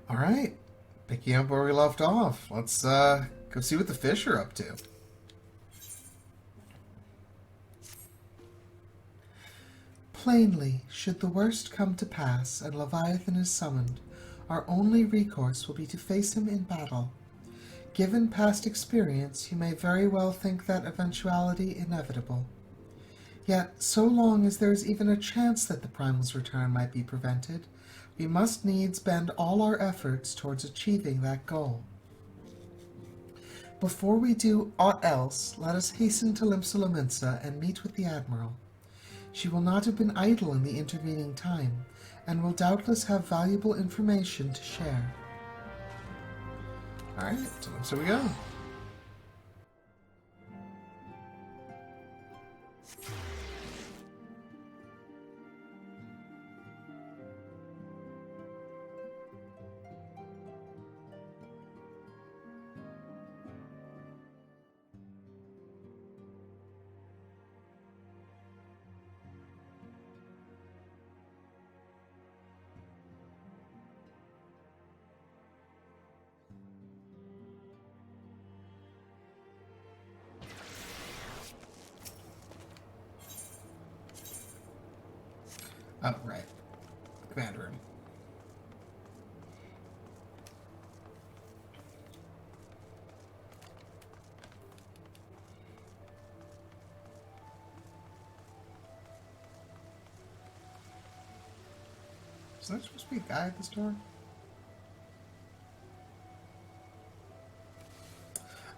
Alright, picking up where we left off. Let's go see what the fish are up to. Plainly, should the worst come to pass and Leviathan is summoned, our only recourse will be to face him in battle. Given past experience, you may very well think that eventuality inevitable. Yet, so long as there is even a chance that the Primal's return might be prevented, we must needs bend all our efforts towards achieving that goal. Before we do aught else, let us hasten to Limsa and meet with the Admiral. She will not have been idle in the intervening time, and will doubtless have valuable information to share. Alright, to Limsa we go. Oh, right. Command room. Is there supposed to be a guy at this door?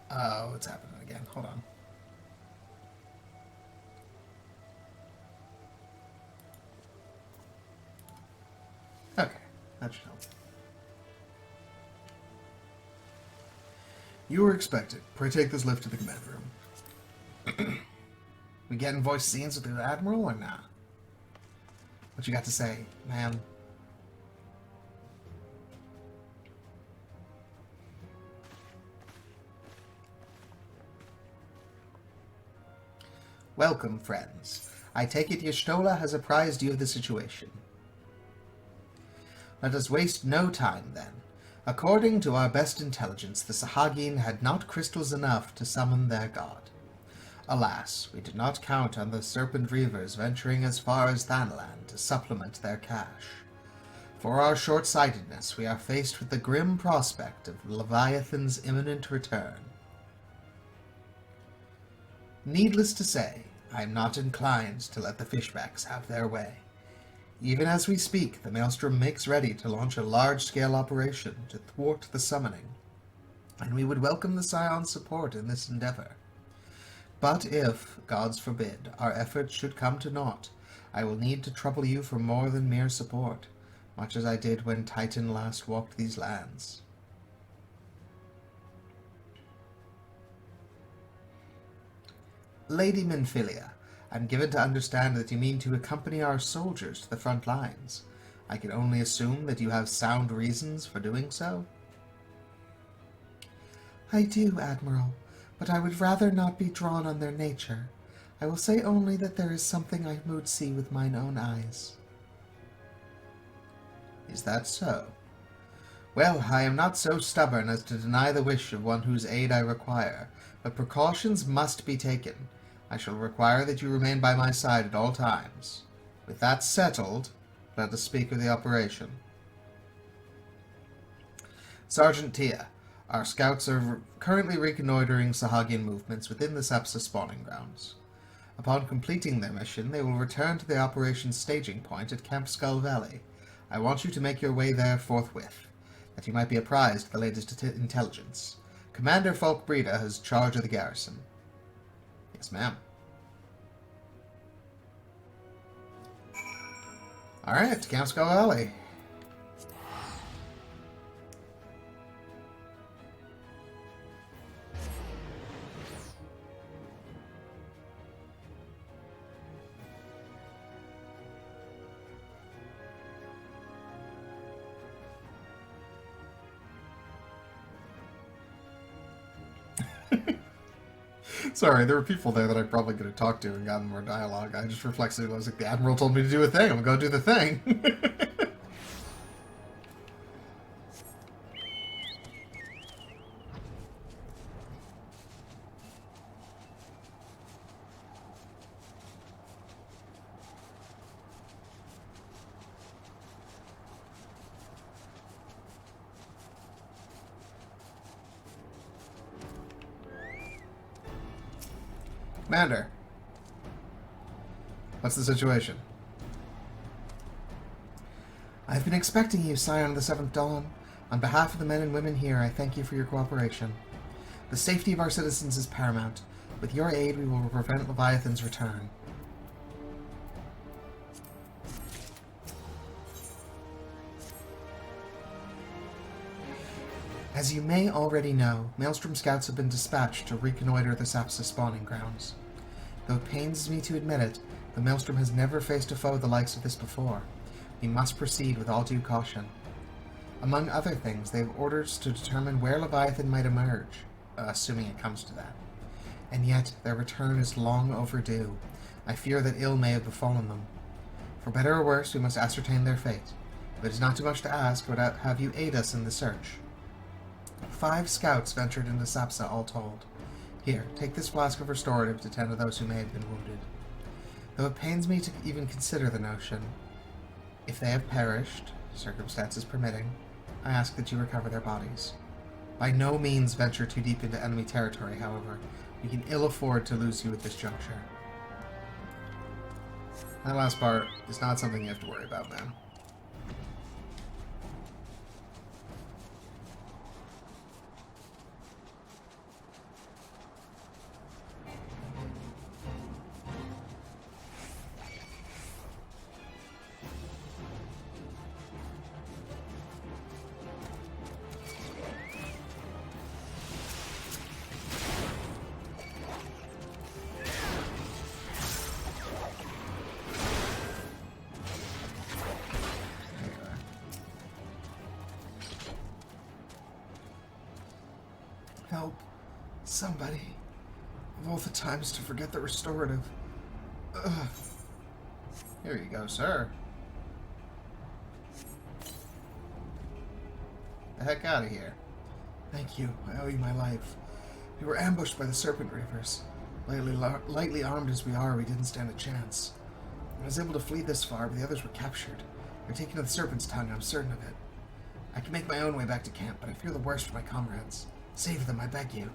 Oh, it's happening again. Hold on. Okay, that should help. You were expected. Pray take this lift to the command room. We getting voice scenes with the Admiral or not? What you got to say, ma'am? Welcome, friends. I take it Y'shtola has apprised you of the situation. Let us waste no time, then. According to our best intelligence, the Sahagin had not crystals enough to summon their god. Alas, we did not count on the Serpent Reavers venturing as far as Thanalan to supplement their cache. For our short-sightedness, we are faced with the grim prospect of Leviathan's imminent return. Needless to say, I am not inclined to let the fishbacks have their way. Even as we speak, the Maelstrom makes ready to launch a large-scale operation to thwart the summoning, and we would welcome the Scion's support in this endeavor. But if, gods forbid, our efforts should come to naught, I will need to trouble you for more than mere support, much as I did when Titan last walked these lands. Lady Minfilia, I'm given to understand that you mean to accompany our soldiers to the front lines. I can only assume that you have sound reasons for doing so? I do, Admiral, but I would rather not be drawn on their nature. I will say only that there is something I would see with mine own eyes. Is that so? Well, I am not so stubborn as to deny the wish of one whose aid I require, but precautions must be taken. I shall require that you remain by my side at all times. With that settled, let us speak of the operation. Sergeant Tia, our scouts are currently reconnoitering Sahagin movements within the Sepsa spawning grounds. Upon completing their mission, they will return to the operations staging point at Camp Skull Valley. I want you to make your way there forthwith, that you might be apprised of the latest intelligence. Commander Falk Breda has charge of the garrison. Yes, ma'am. Alright, Camp Skull Valley. Sorry, there were people there that I probably could have talked to and gotten more dialogue. I just reflexively was like, the Admiral told me to do a thing. I'm going to go do the thing. Commander, what's the situation? I've been expecting you, Scion of the Seventh Dawn. On behalf of the men and women here, I thank you for your cooperation. The safety of our citizens is paramount. With your aid, we will prevent Leviathan's return. As you may already know, Maelstrom scouts have been dispatched to reconnoiter the Sapsa spawning grounds. Though it pains me to admit it, the Maelstrom has never faced a foe the likes of this before. We must proceed with all due caution. Among other things, they have orders to determine where Leviathan might emerge, assuming it comes to that. And yet, their return is long overdue. I fear that ill may have befallen them. For better or worse, we must ascertain their fate. If it is not too much to ask, would have you aid us in the search. 5 scouts ventured into Sapsa, all told. Here, take this flask of restorative to tend to those who may have been wounded. Though it pains me to even consider the notion, if they have perished, circumstances permitting, I ask that you recover their bodies. By no means venture too deep into enemy territory, however. We can ill afford to lose you at this juncture. That last part is not something you have to worry about, man. Help. Somebody. Of all the times to forget the restorative. Ugh. Here you go, sir. The heck out of here. Thank you. I owe you my life. We were ambushed by the Serpent Reavers. Lightly armed as we are, we didn't stand a chance. I was able to flee this far, but the others were captured. They're taken to the Serpent's Tongue, I'm certain of it. I can make my own way back to camp, but I fear the worst for my comrades. Save them, I beg you.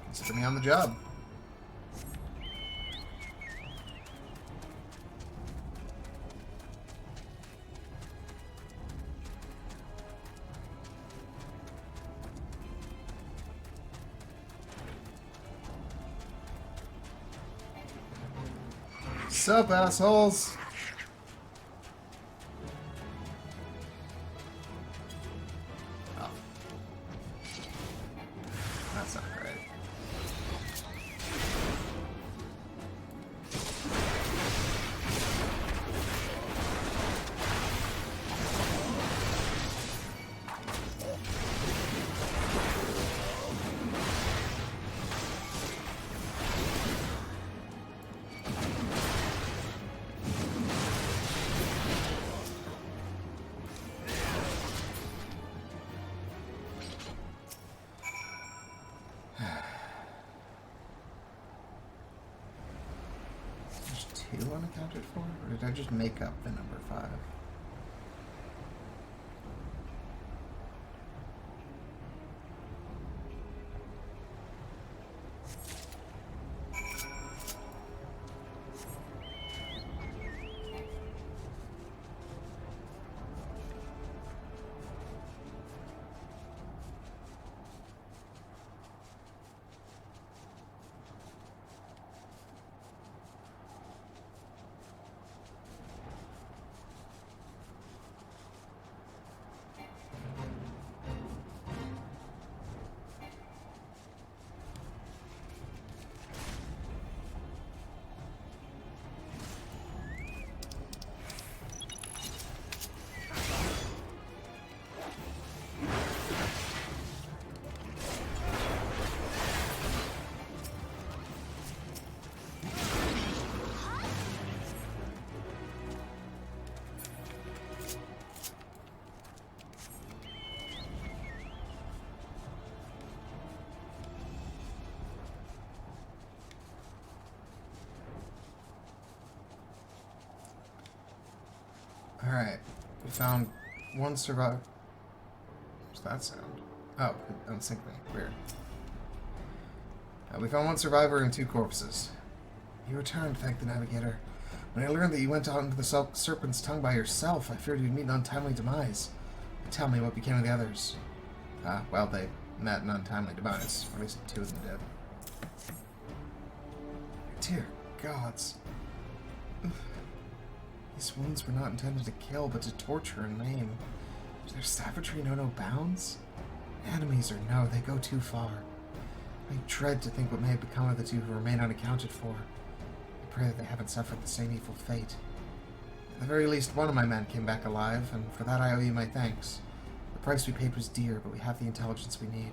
Consider me on the job. Sup, assholes? That's not great. There's 2 unaccounted for? Or did I just make up the number 5? Alright, we found 1 survivor. What's that sound? Oh, it unsynced me. Weird. We found one survivor and 2 corpses. You returned, thank the navigator. When I learned that you went out into the serpent's tongue by yourself, I feared you'd meet an untimely demise. Tell me what became of the others. Well, they met an untimely demise. Or at least 2 of them did. Dear gods. These wounds were not intended to kill, but to torture and maim. Does their savagery know no bounds? Enemies or no, they go too far. I dread to think what may have become of the 2 who remain unaccounted for. I pray that they haven't suffered the same evil fate. At the very least, one of my men came back alive, and for that I owe you my thanks. The price we paid was dear, but we have the intelligence we need.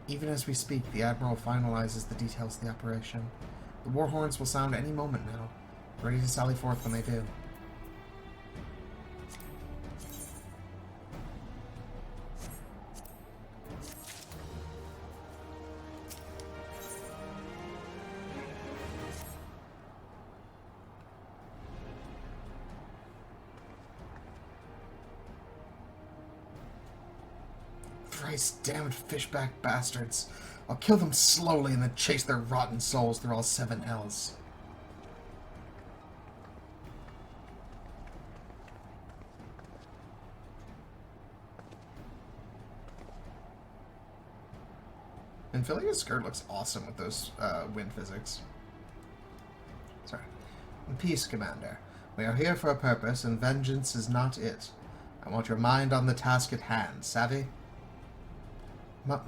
Even as we speak, the Admiral finalizes the details of the operation. The war horns will sound any moment now, ready to sally forth when they do. Thrice damned fishback bastards. I'll kill them slowly and then chase their rotten souls through all 7 hells. And Philia's skirt looks awesome with those wind physics. Sorry. In peace, Commander. We are here for a purpose, and vengeance is not it. I want your mind on the task at hand, savvy?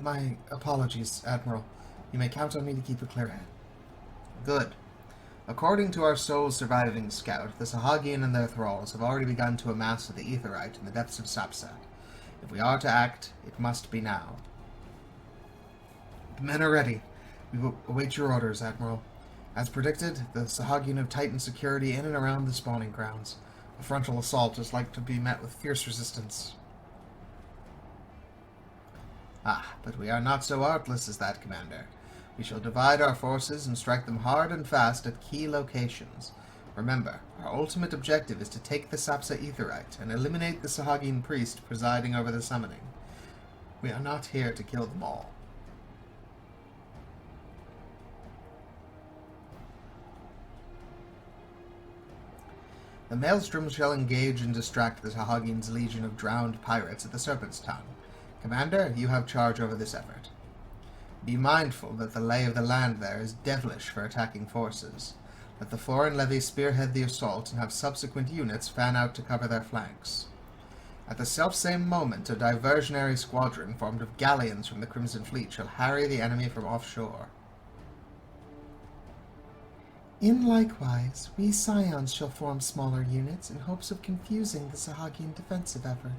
My apologies, Admiral. You may count on me to keep a clear head. Good. According to our soul surviving scout, the Sahagin and their thralls have already begun to amass the Aetheryte in the depths of Sapsa. If we are to act, it must be now. The men are ready. We will await your orders, Admiral. As predicted, the Sahagin have tightened security in and around the spawning grounds. A frontal assault is like to be met with fierce resistance. But we are not so artless as that, Commander. We shall divide our forces and strike them hard and fast at key locations. Remember, our ultimate objective is to take the Sapsa Aetheryte and eliminate the Sahagin priest presiding over the summoning. We are not here to kill them all. The Maelstrom shall engage and distract the Sahagin's legion of drowned pirates at the Serpent's Tongue. Commander, you have charge over this effort. Be mindful that the lay of the land there is devilish for attacking forces. Let the foreign levy spearhead the assault and have subsequent units fan out to cover their flanks. At the selfsame moment, a diversionary squadron formed of galleons from the Crimson Fleet shall harry the enemy from offshore. In likewise, we Scions shall form smaller units in hopes of confusing the Sahagin defensive effort.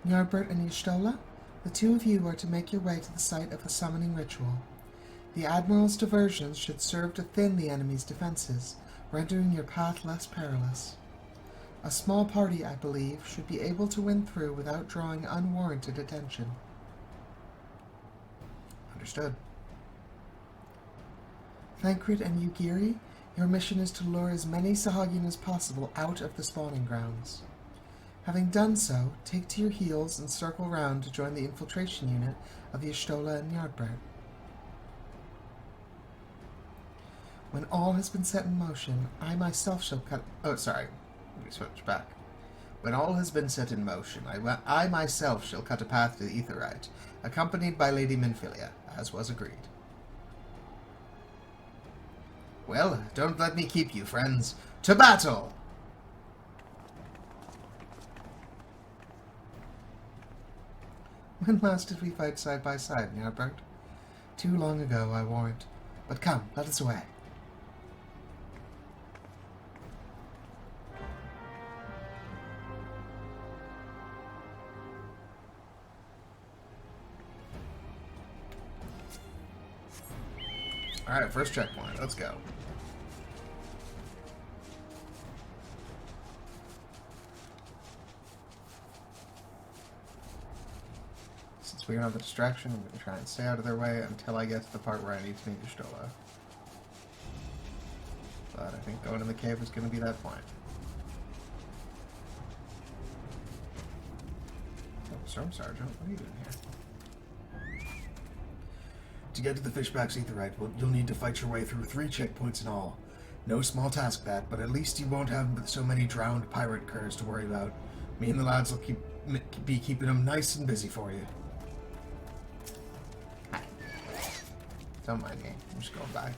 Ny'ardbert and Y'shtola, the 2 of you are to make your way to the site of the summoning ritual. The Admiral's diversions should serve to thin the enemy's defenses, rendering your path less perilous. A small party, I believe, should be able to win through without drawing unwarranted attention. Understood. Thancred and Ugiri, your mission is to lure as many Sahagin as possible out of the spawning grounds. Having done so, take to your heels and circle round to join the infiltration unit of Y'shtola and Ny'ardbert. When all has been set in motion, I myself shall cut... Oh, sorry. Let me switch back. When all has been set in motion, I myself shall cut a path to the Aetheryte, accompanied by Lady Minfilia, as was agreed. Well, don't let me keep you, friends. To battle! When last did we fight side by side, Ny'ardbert? Too long ago, I warrant. But come, let us away. Alright, first checkpoint. Let's go. Since we don't have a distraction, I'm going to try and stay out of their way until I get to the part where I need to meet Y'shtola. But I think going in the cave is going to be that point. Oh, Storm Sergeant, what are you doing here? To get to the Fishback's Aetheryte, you'll need to fight your way through 3 checkpoints in all. No small task that, but at least you won't have so many drowned pirate curs to worry about. Me and the lads will be keeping them nice and busy for you. Hi. Don't mind me. I'm just going by.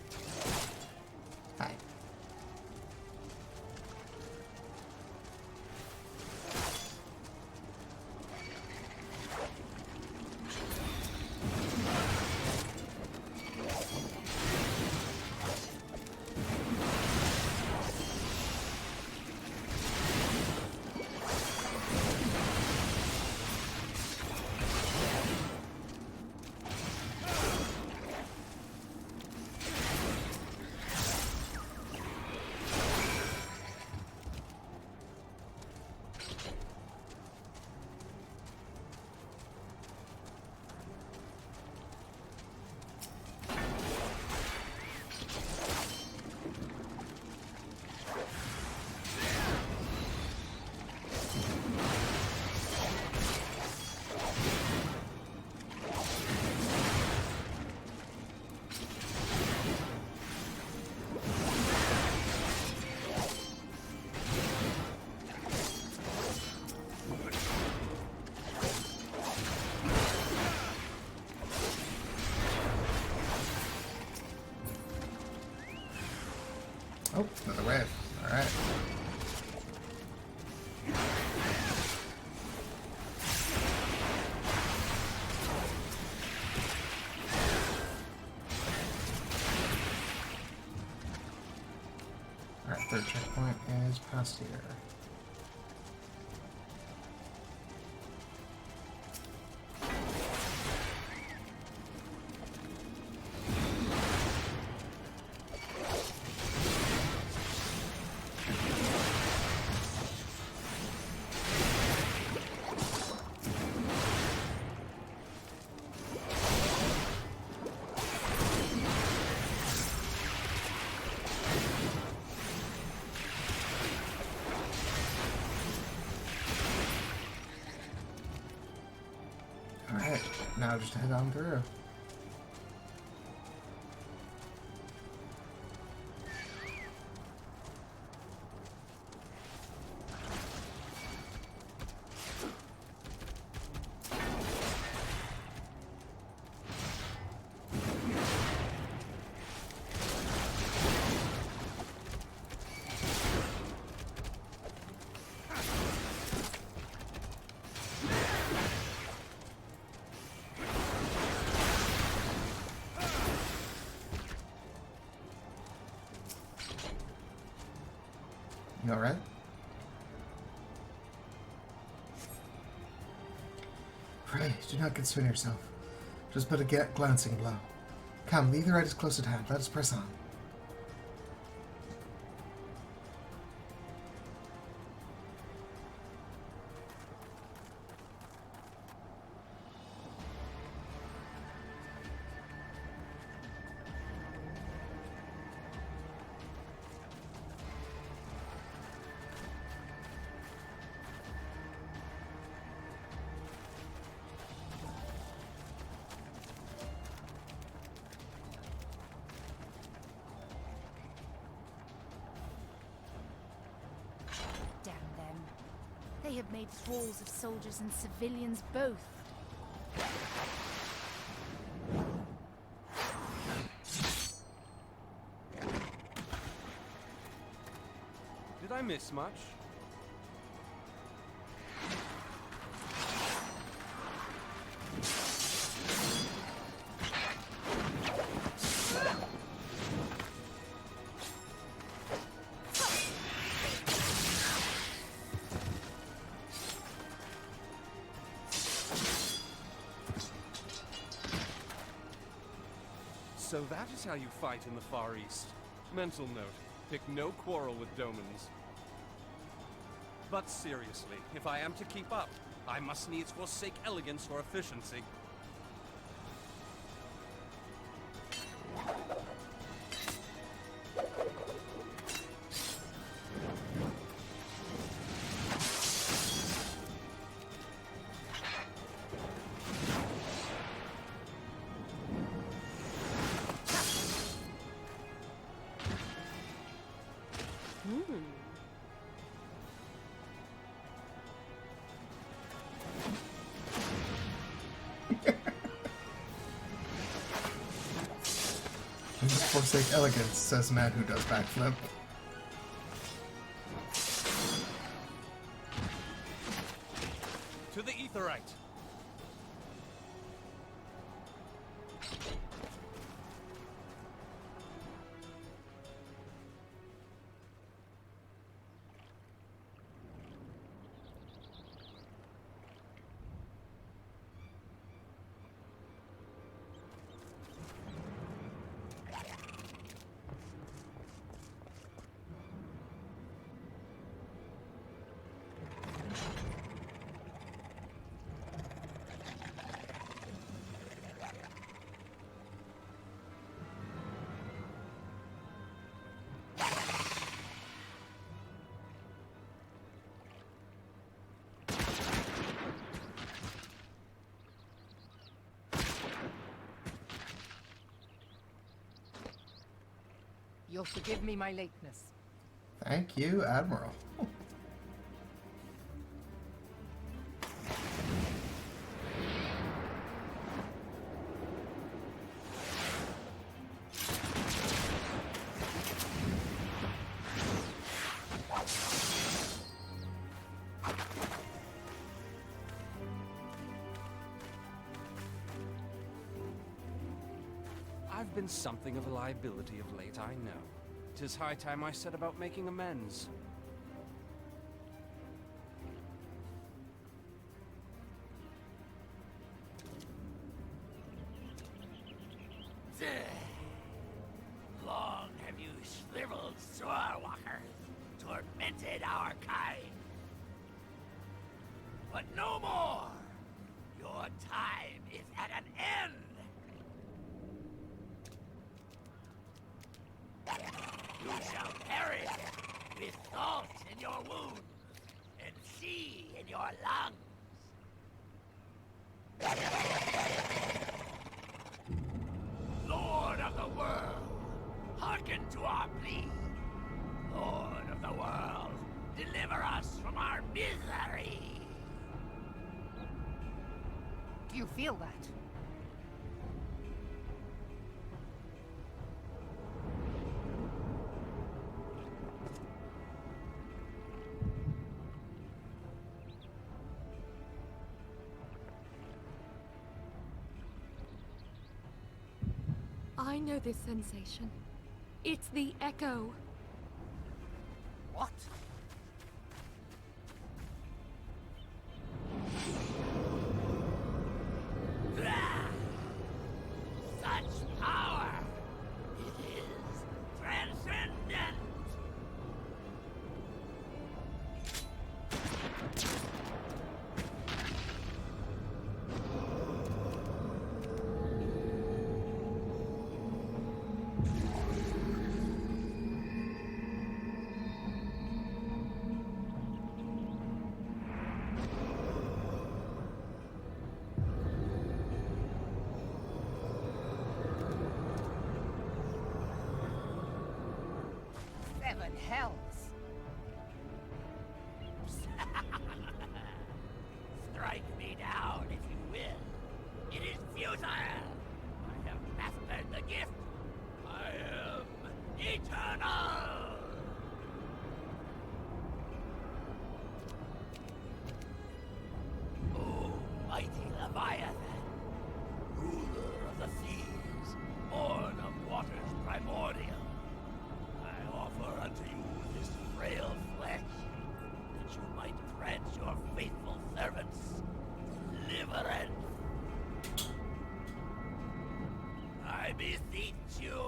Hi. Oh, another wave. Alright. Alright, third checkpoint is past here. Alright, now just head on through. You alright? Pray, do not concern yourself. Just but a glancing blow. Come, the Aetheryte is close at hand. Let us press on. They have made thralls of soldiers and civilians both. Did I miss much? So that is how you fight in the Far East. Mental note, pick no quarrel with Domans. But seriously, if I am to keep up, I must needs forsake elegance for efficiency. Forsake elegance, says man who does backflip. To the Aetheryte. You'll forgive me my lateness. Thank you, Admiral. I've been something of a liability of late, I know. 'Tis high time I set about making amends. Long have you shriveled Swordwalkers, tormented our kind. But no more! Your time is at an end! You shall perish with salt in your wounds and sea in your lungs. Lord of the world, hearken to our plea. Lord of the world, deliver us from our misery. Do you feel that? I know this sensation. It's the echo. What? Such power! It is transcendent! Seven hells. Strike me down if you will. It is futile. I have mastered the gift. I am eternal. O mighty Leviathan, ruler of the seas, born of waters primordial, I offer unto you this frail flesh, that you might grant your faithful servants deliverance. I beseech you,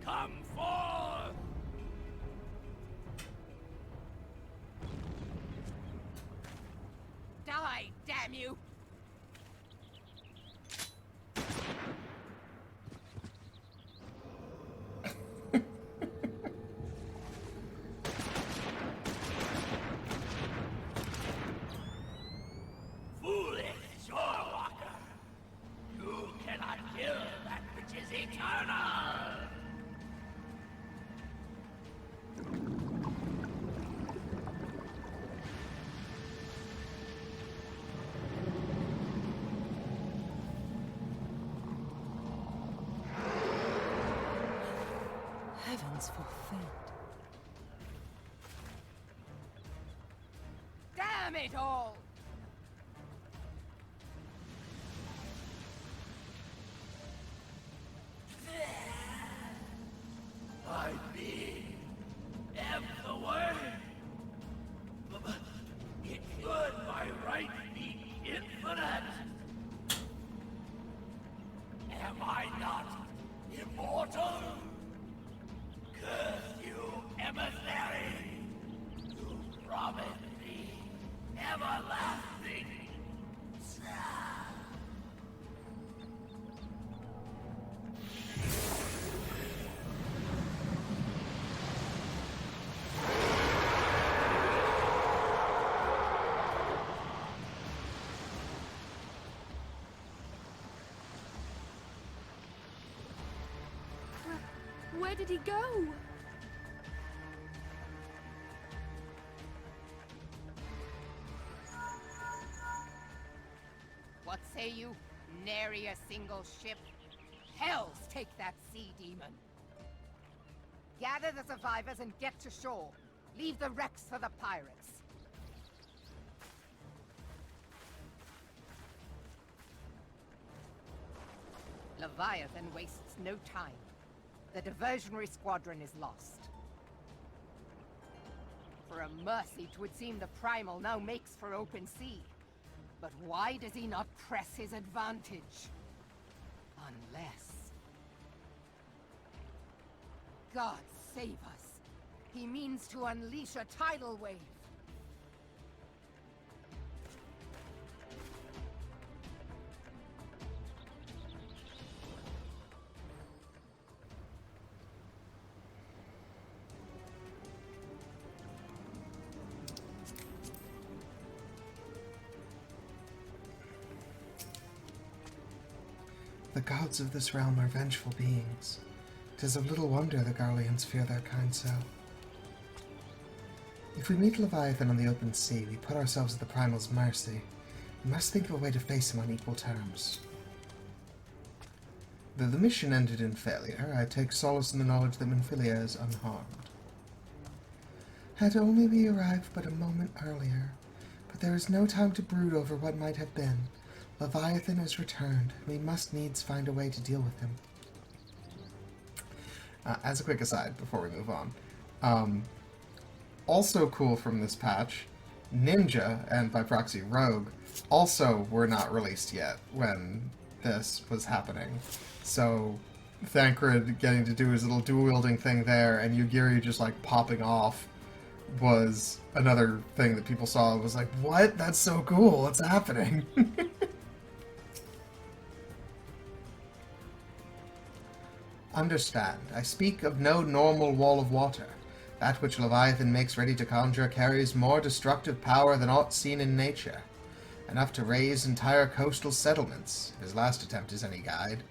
come forth! Die, damn you! Foolish Shorewalker! You cannot kill that which is eternal! heavens forfend. Damn it all! My being am the way. It could by right be infinite. Am I not immortal? Curse you, emissary! You promised me everlasting. Where did he go? What say you? Nary a single ship? Hells take that sea demon! Gather the survivors and get to shore. Leave the wrecks for the pirates. Leviathan wastes no time. The diversionary squadron is lost. For a mercy, 'twould seem the Primal now makes for open sea. But why does he not press his advantage? Unless... God save us. He means to unleash a tidal wave. The gods of this realm are vengeful beings. 'Tis of little wonder the Garleans fear their kind so. If we meet Leviathan on the open sea, we put ourselves at the Primal's mercy. We must think of a way to face him on equal terms. Though the mission ended in failure, I take solace in the knowledge that Minfilia is unharmed. Had only we arrived but a moment earlier, but there is no time to brood over what might have been. Leviathan has returned. We must needs find a way to deal with him. As a quick aside, before we move on, also cool from this patch, Ninja, and by proxy Rogue, also were not released yet when this was happening. So, Thancred getting to do his little dual-wielding thing there, and Yugiri just, like, popping off was another thing that people saw and was like, what? That's so cool. What's happening? Understand, I speak of no normal wall of water. That which Leviathan makes ready to conjure carries more destructive power than aught seen in nature. Enough to raise entire coastal settlements. His last attempt is any guide.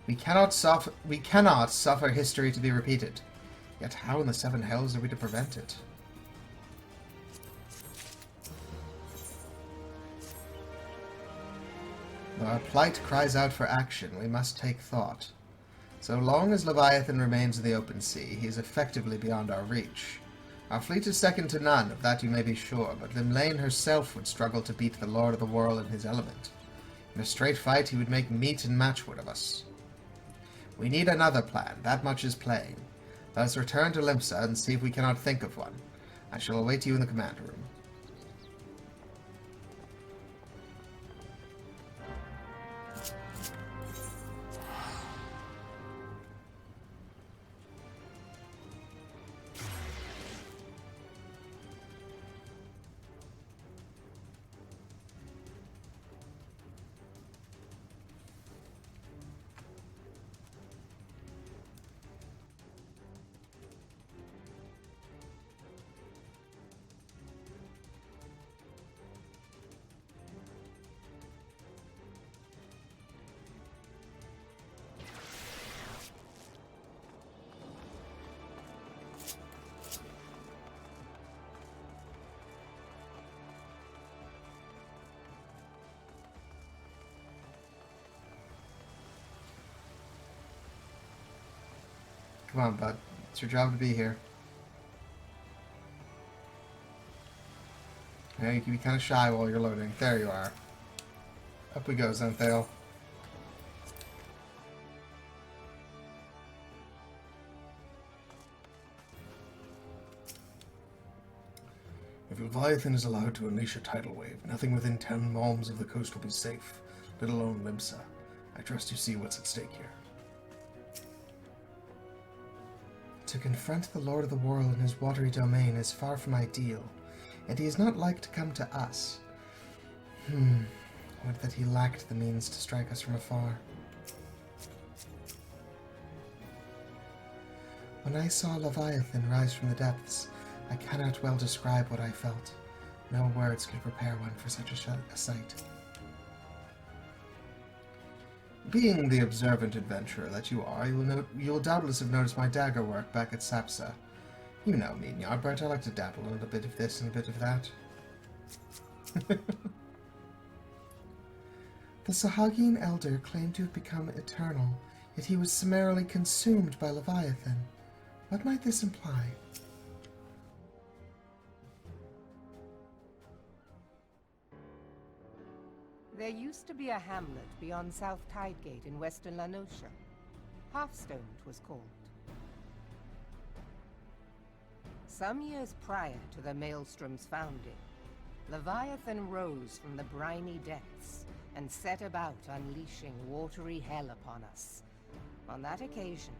We cannot suffer history to be repeated. Yet how in the seven hells are we to prevent it? Though our plight cries out for action, we must take thought. So long as Leviathan remains in the open sea, he is effectively beyond our reach. Our fleet is second to none, of that you may be sure, but Limlane herself would struggle to beat the Lord of the Whorl in his element. In a straight fight, he would make meat and matchwood of us. We need another plan, that much is plain. Let us return to Limsa and see if we cannot think of one. I shall await you in the command room. Come on, bud. It's your job to be here. Yeah, you can be kind of shy while you're loading. There you are. Up we go, Zenthale. If Leviathan is allowed to unleash a tidal wave, nothing within 10 malms of the coast will be safe, let alone Limsa. I trust you see what's at stake here. To confront the Lord of the Whorl in his watery domain is far from ideal, and he is not like to come to us. Would that he lacked the means to strike us from afar. When I saw Leviathan rise from the depths, I cannot well describe what I felt. No words could prepare one for such a sight. Being the observant adventurer that you are, you'll doubtless have noticed my dagger work back at Sapsa. You know me, Ny'ardbert. I like to dabble in a bit of this and a bit of that. The Sahagin elder claimed to have become eternal, yet he was summarily consumed by Leviathan. What might this imply? There used to be a hamlet beyond South Tidegate in western Lanosha. Hearthstone it was called. Some years prior to the Maelstrom's founding, Leviathan rose from the briny depths and set about unleashing watery hell upon us. On that occasion,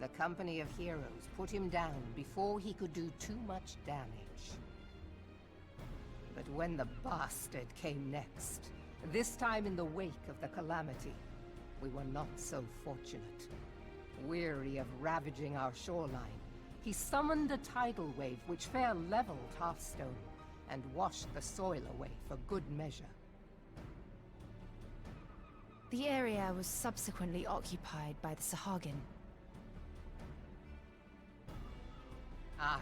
the Company of Heroes put him down before he could do too much damage. But when the bastard came next, this time in the wake of the calamity, we were not so fortunate. Weary of ravaging our shoreline, he summoned a tidal wave which fair leveled Hearthstone and washed the soil away for good measure. The area was subsequently occupied by the Sahagin. Aye,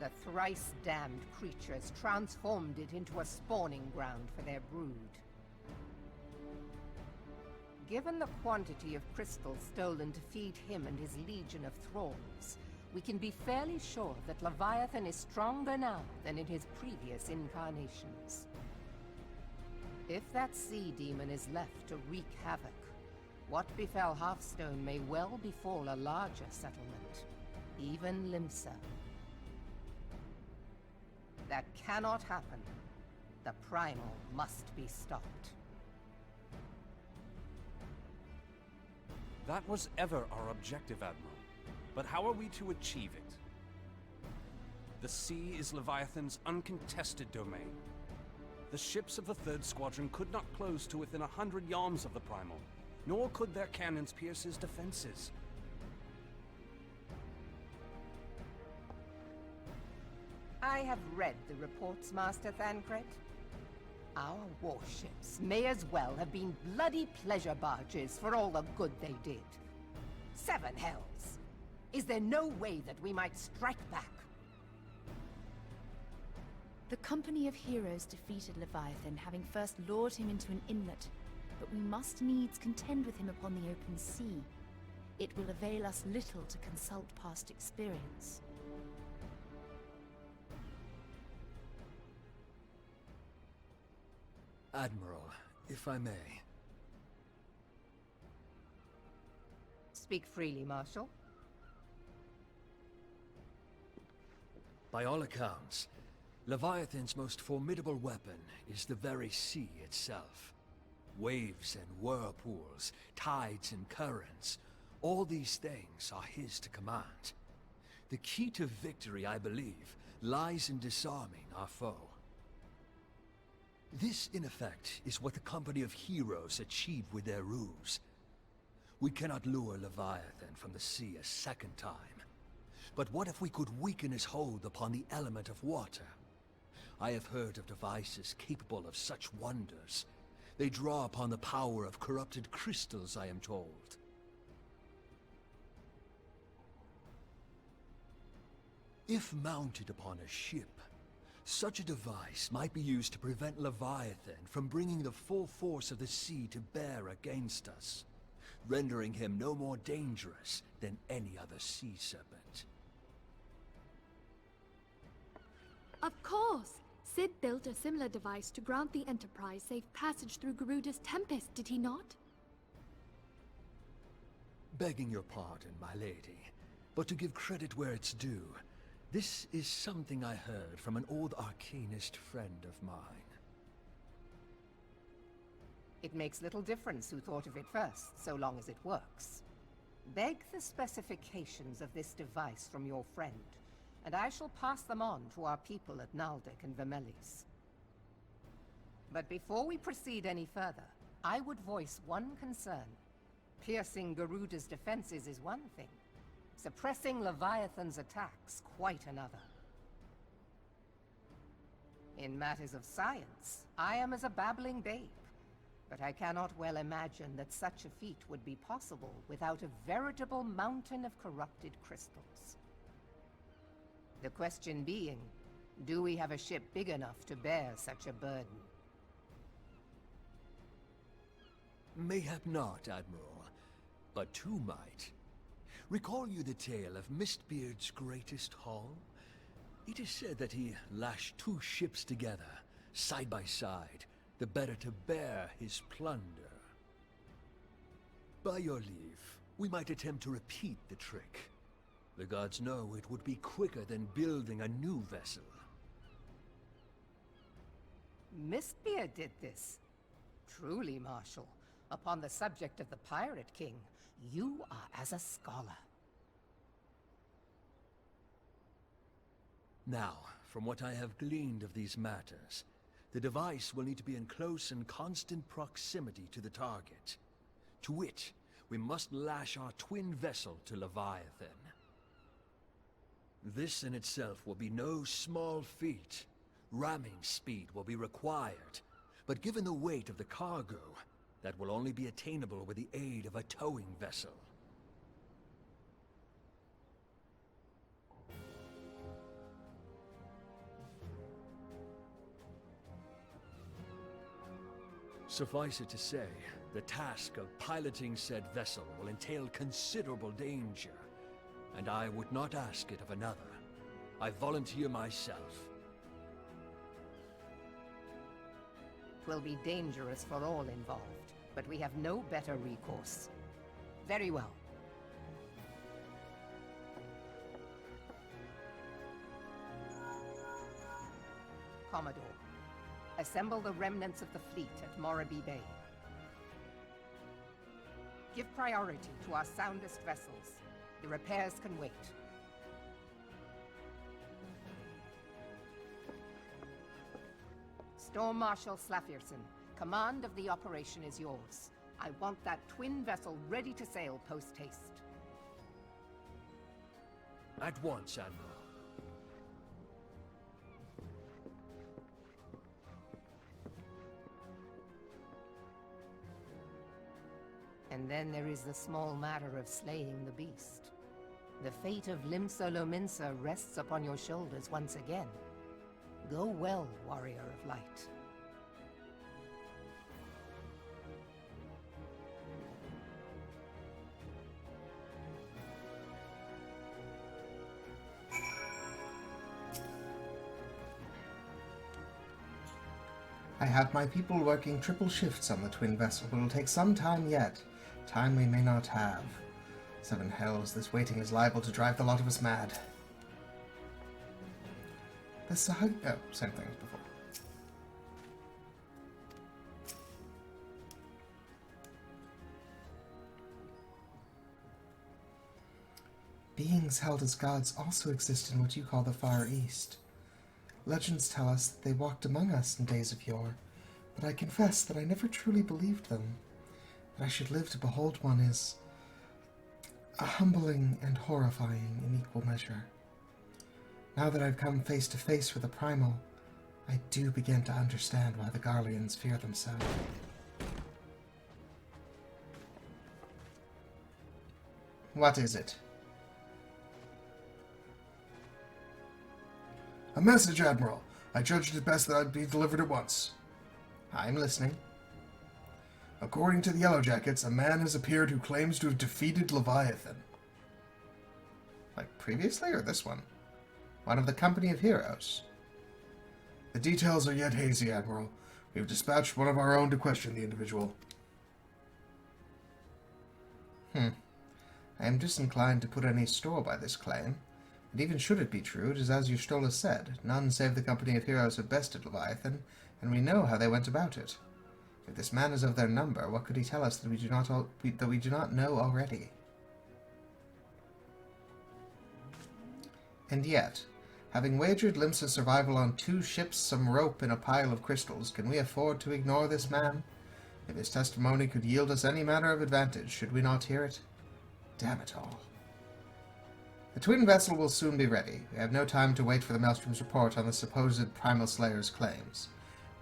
the thrice-damned creatures transformed it into a spawning ground for their brood. Given the quantity of crystal stolen to feed him and his legion of thralls, we can be fairly sure that Leviathan is stronger now than in his previous incarnations. If that sea demon is left to wreak havoc, what befell Hearthstone may well befall a larger settlement, even Limsa. That cannot happen. The Primal must be stopped. That was ever our objective, Admiral. But how are we to achieve it? The sea is Leviathan's uncontested domain. The ships of the 3rd Squadron could not close to within 100 yards of the Primal, nor could their cannons pierce his defenses. I have read the reports, Master Thancred. Our warships may as well have been bloody pleasure barges for all the good they did. 7 hells! Is there no way that we might strike back? The Company of Heroes defeated Leviathan, having first lured him into an inlet, but we must needs contend with him upon the open sea. It will avail us little to consult past experience. Admiral, if I may. Speak freely, Marshal. By all accounts, Leviathan's most formidable weapon is the very sea itself. Waves and whirlpools, tides and currents, all these things are his to command. The key to victory, I believe, lies in disarming our foe. This, in effect, is what the Company of Heroes achieved with their ruse. We cannot lure Leviathan from the sea a second time. But what if we could weaken his hold upon the element of water? I have heard of devices capable of such wonders. They draw upon the power of corrupted crystals, I am told. If mounted upon a ship, such a device might be used to prevent Leviathan from bringing the full force of the sea to bear against us. rendering him no more dangerous than any other sea serpent. Of course! Sid built a similar device to grant the Enterprise safe passage through Garuda's Tempest, did he not? Begging your pardon, my lady, but to give credit where it's due, this is something I heard from an old arcanist friend of mine. It makes little difference who thought of it first, so long as it works. Beg the specifications of this device from your friend, and I shall pass them on to our people at Ny'ardbert and Vermelis. But before we proceed any further, I would voice one concern. Piercing Garuda's defenses is one thing. Suppressing Leviathan's attacks, quite another. In matters of science, I am as a babbling babe. But I cannot well imagine that such a feat would be possible without a veritable mountain of corrupted crystals. The question being, do we have a ship big enough to bear such a burden? Mayhap not, Admiral, but two might. Recall you the tale of Mistbeard's greatest haul? It is said that he lashed two ships together, side by side, the better to bear his plunder. By your leave, we might attempt to repeat the trick. The gods know it would be quicker than building a new vessel. Mistbeard did this. Truly, Marshal, upon the subject of the Pirate King, you are as a scholar. Now, from what I have gleaned of these matters, the device will need to be in close and constant proximity to the target. To wit, we must lash our twin vessel to Leviathan. This in itself will be no small feat. Ramming speed will be required, but given the weight of the cargo, that will only be attainable with the aid of a towing vessel. Suffice it to say, the task of piloting said vessel will entail considerable danger, and I would not ask it of another. I volunteer myself. 'Twill be dangerous for all involved, but we have no better recourse. Very well. Commodore, assemble the remnants of the fleet at Morabee Bay. Give priority to our soundest vessels. The repairs can wait. Storm Marshal Slafierson, command of the operation is yours. I want that twin vessel ready to sail post-haste. At once, Admiral. And then there is the small matter of slaying the beast. The fate of Limsa Lominsa rests upon your shoulders once again. Go well, warrior of light. I have my people working triple shifts on the twin vessel, but it'll take some time yet. Time we may not have. Seven hells, this waiting is liable to drive the lot of us mad. Oh, same thing as before. Beings held as gods also exist in what you call the Far East. Legends tell us that they walked among us in days of yore, but I confess that I never truly believed them. That I should live to behold one is humbling and horrifying in equal measure. Now that I've come face to face with a primal, I do begin to understand why the Garleans fear them so. What is it? A message, Admiral. I judged it best that I'd be delivered at once. I'm listening. According to the Yellowjackets, a man has appeared who claims to have defeated Leviathan. Like previously, or this one? One of the Company of Heroes. The details are yet hazy, Admiral. We have dispatched one of our own to question the individual. I am disinclined to put any store by this claim. And even should it be true, it is as Y'shtola said, none save the Company of Heroes have bested Leviathan, and we know how they went about it. If this man is of their number, what could he tell us that we do not know already? And yet, having wagered Limsa's survival on 2 ships, some rope, and a pile of crystals, can we afford to ignore this man? If his testimony could yield us any manner of advantage, should we not hear it? Damn it all. The twin vessel will soon be ready. We have no time to wait for the Maelstrom's report on the supposed Primal Slayer's claims.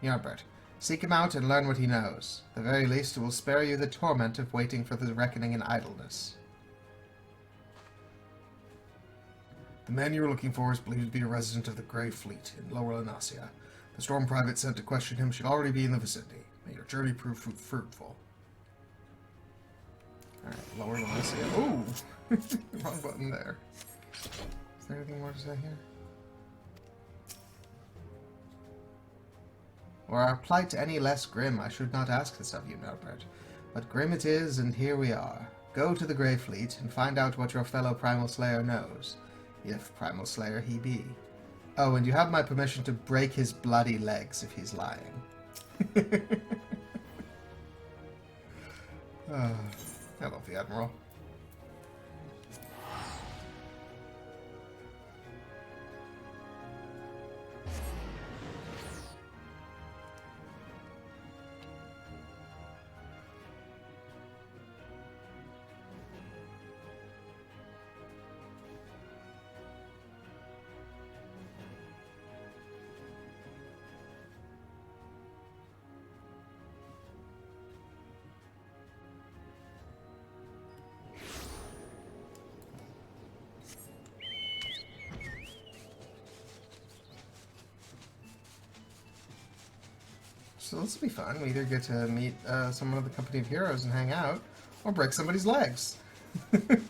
Ny'ardbert, seek him out and learn what he knows. At the very least, it will spare you the torment of waiting for the reckoning in idleness. The man you are looking for is believed to be a resident of the Grey Fleet in Lower Lanasia. The Storm Private sent to question him should already be in the vicinity. May your journey prove fruitful. Alright, Lower Lanasia. Ooh! Wrong button there. Is there anything more to say here? Were our plight any less grim, I should not ask this of you, Ny'ardbert. But grim it is, and here we are. Go to the Grey Fleet, and find out what your fellow Primal Slayer knows. If Primal Slayer he be. Oh, and you have my permission to break his bloody legs if he's lying. I love the Admiral. So this will be fun. We either get to meet someone of the Company of Heroes and hang out, or break somebody's legs. Haven't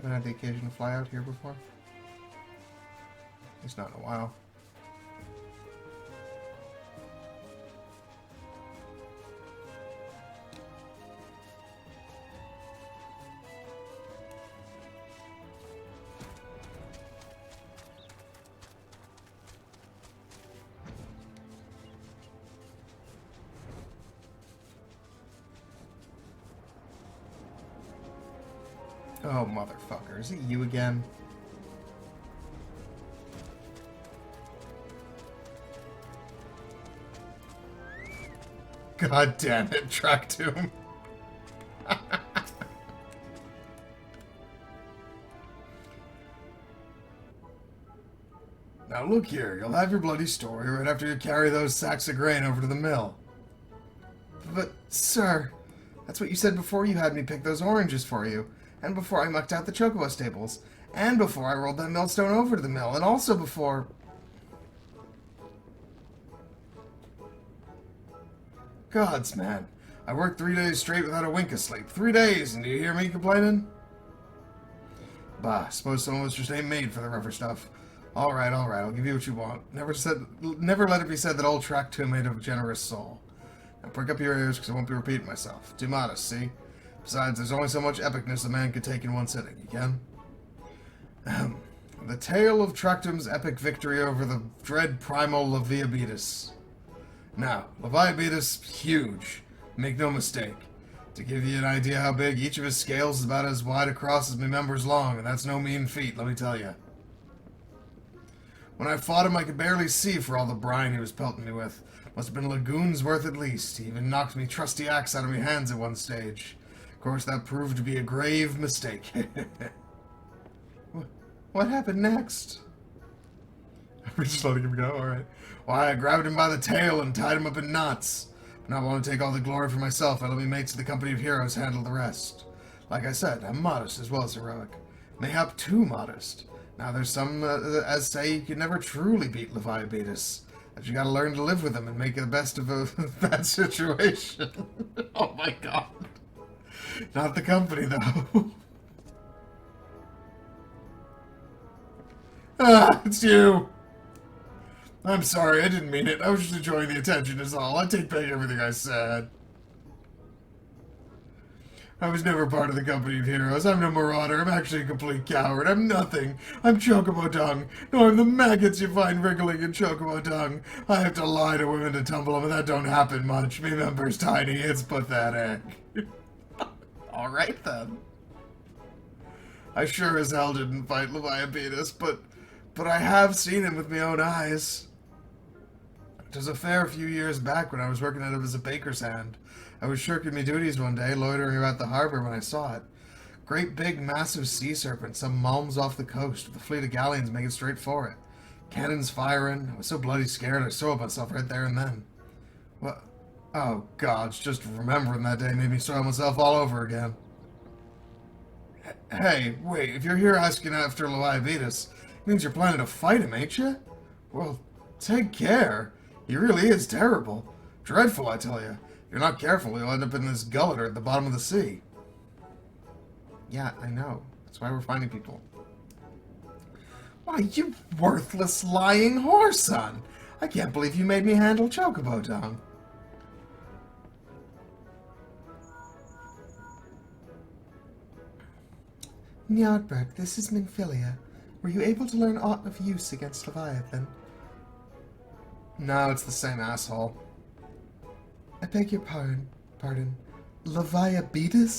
had the occasion to fly out here before. At least not in a while. Oh, motherfucker. Is it you again? God damn it, Track Tomb. Now look here, you'll have your bloody story right after you carry those sacks of grain over to the mill. But, sir, that's what you said before you had me pick those oranges for you. And before I mucked out the chocobo stables. And before I rolled that millstone over to the mill. And also before... Gods, man. I worked 3 days straight without a wink of sleep. 3 days, and do you hear me complaining? Bah, suppose some of us just ain't made for the rougher stuff. Alright, I'll give you what you want. Never let it be said that old Track 2 made of a generous soul. Now prick up your ears, because I won't be repeating myself. Too modest, see? Besides, there's only so much epicness a man could take in one sitting, you can? The tale of Tractum's epic victory over the dread primal Leviabetus. Now, Leviabetus, huge. Make no mistake. To give you an idea how big, each of his scales is about as wide across as my members long, and that's no mean feat, let me tell you. When I fought him, I could barely see for all the brine he was pelting me with. Must have been lagoons worth at least. He even knocked me trusty axe out of my hands at one stage. Of course, that proved to be a grave mistake. What happened next? We're just letting him go? Alright. Why, I grabbed him by the tail and tied him up in knots. not want to take all the glory for myself, and let me mates of the Company of Heroes handle the rest. Like I said, I'm modest as well as heroic. Mayhap too modest. Now there's some as say you can never truly beat Leviathan, that you gotta learn to live with them and make the best of a bad situation. Oh my god. Not the company, though. Ah, it's you! I'm sorry, I didn't mean it. I was just enjoying the attention is all. I take back everything I said. I was never part of the Company of Heroes. I'm no marauder. I'm actually a complete coward. I'm nothing. I'm Chocobo Dung. No, I'm the maggots you find wriggling in Chocobo Dung. I have to lie to women to tumble them, and that don't happen much. Me member's tiny. It's pathetic. Alright, then. I sure as hell didn't fight Leviathan, but I have seen him with my own eyes. It was a fair few years back when I was working out of as a baker's hand. I was shirking my duties one day, loitering about the harbor when I saw it. Great big, massive sea serpent, some malms off the coast, with a fleet of galleons making straight for it. Cannons firing. I was so bloody scared I soiled myself right there and then. What? Oh, gods, just remembering that day made me soil myself all over again. Hey, wait, if you're here asking after Leviathan, it means you're planning to fight him, ain't you? Well, take care. He really is terrible. Dreadful, I tell you. If you're not careful, you'll end up in this gullet or at the bottom of the sea. Yeah, I know. That's why we're finding people. Why, you worthless, lying whore, son! I can't believe you made me handle Chocobo Dung. Ny'ardbert, this is Nymphilia. Were you able to learn aught of use against Leviathan? No, it's the same asshole. I beg your pardon. Leviathan?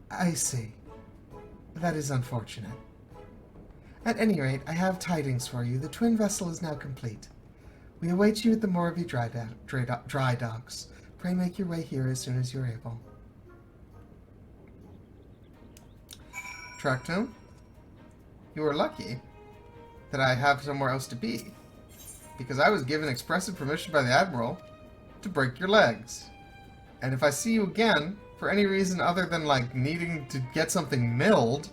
I see. That is unfortunate. At any rate, I have tidings for you. The twin vessel is now complete. We await you at the Morvey dry docks. Pray make your way here as soon as you're able. Tractum, you are lucky that I have somewhere else to be, because I was given expressive permission by the Admiral to break your legs. And if I see you again, for any reason other than, like, needing to get something milled,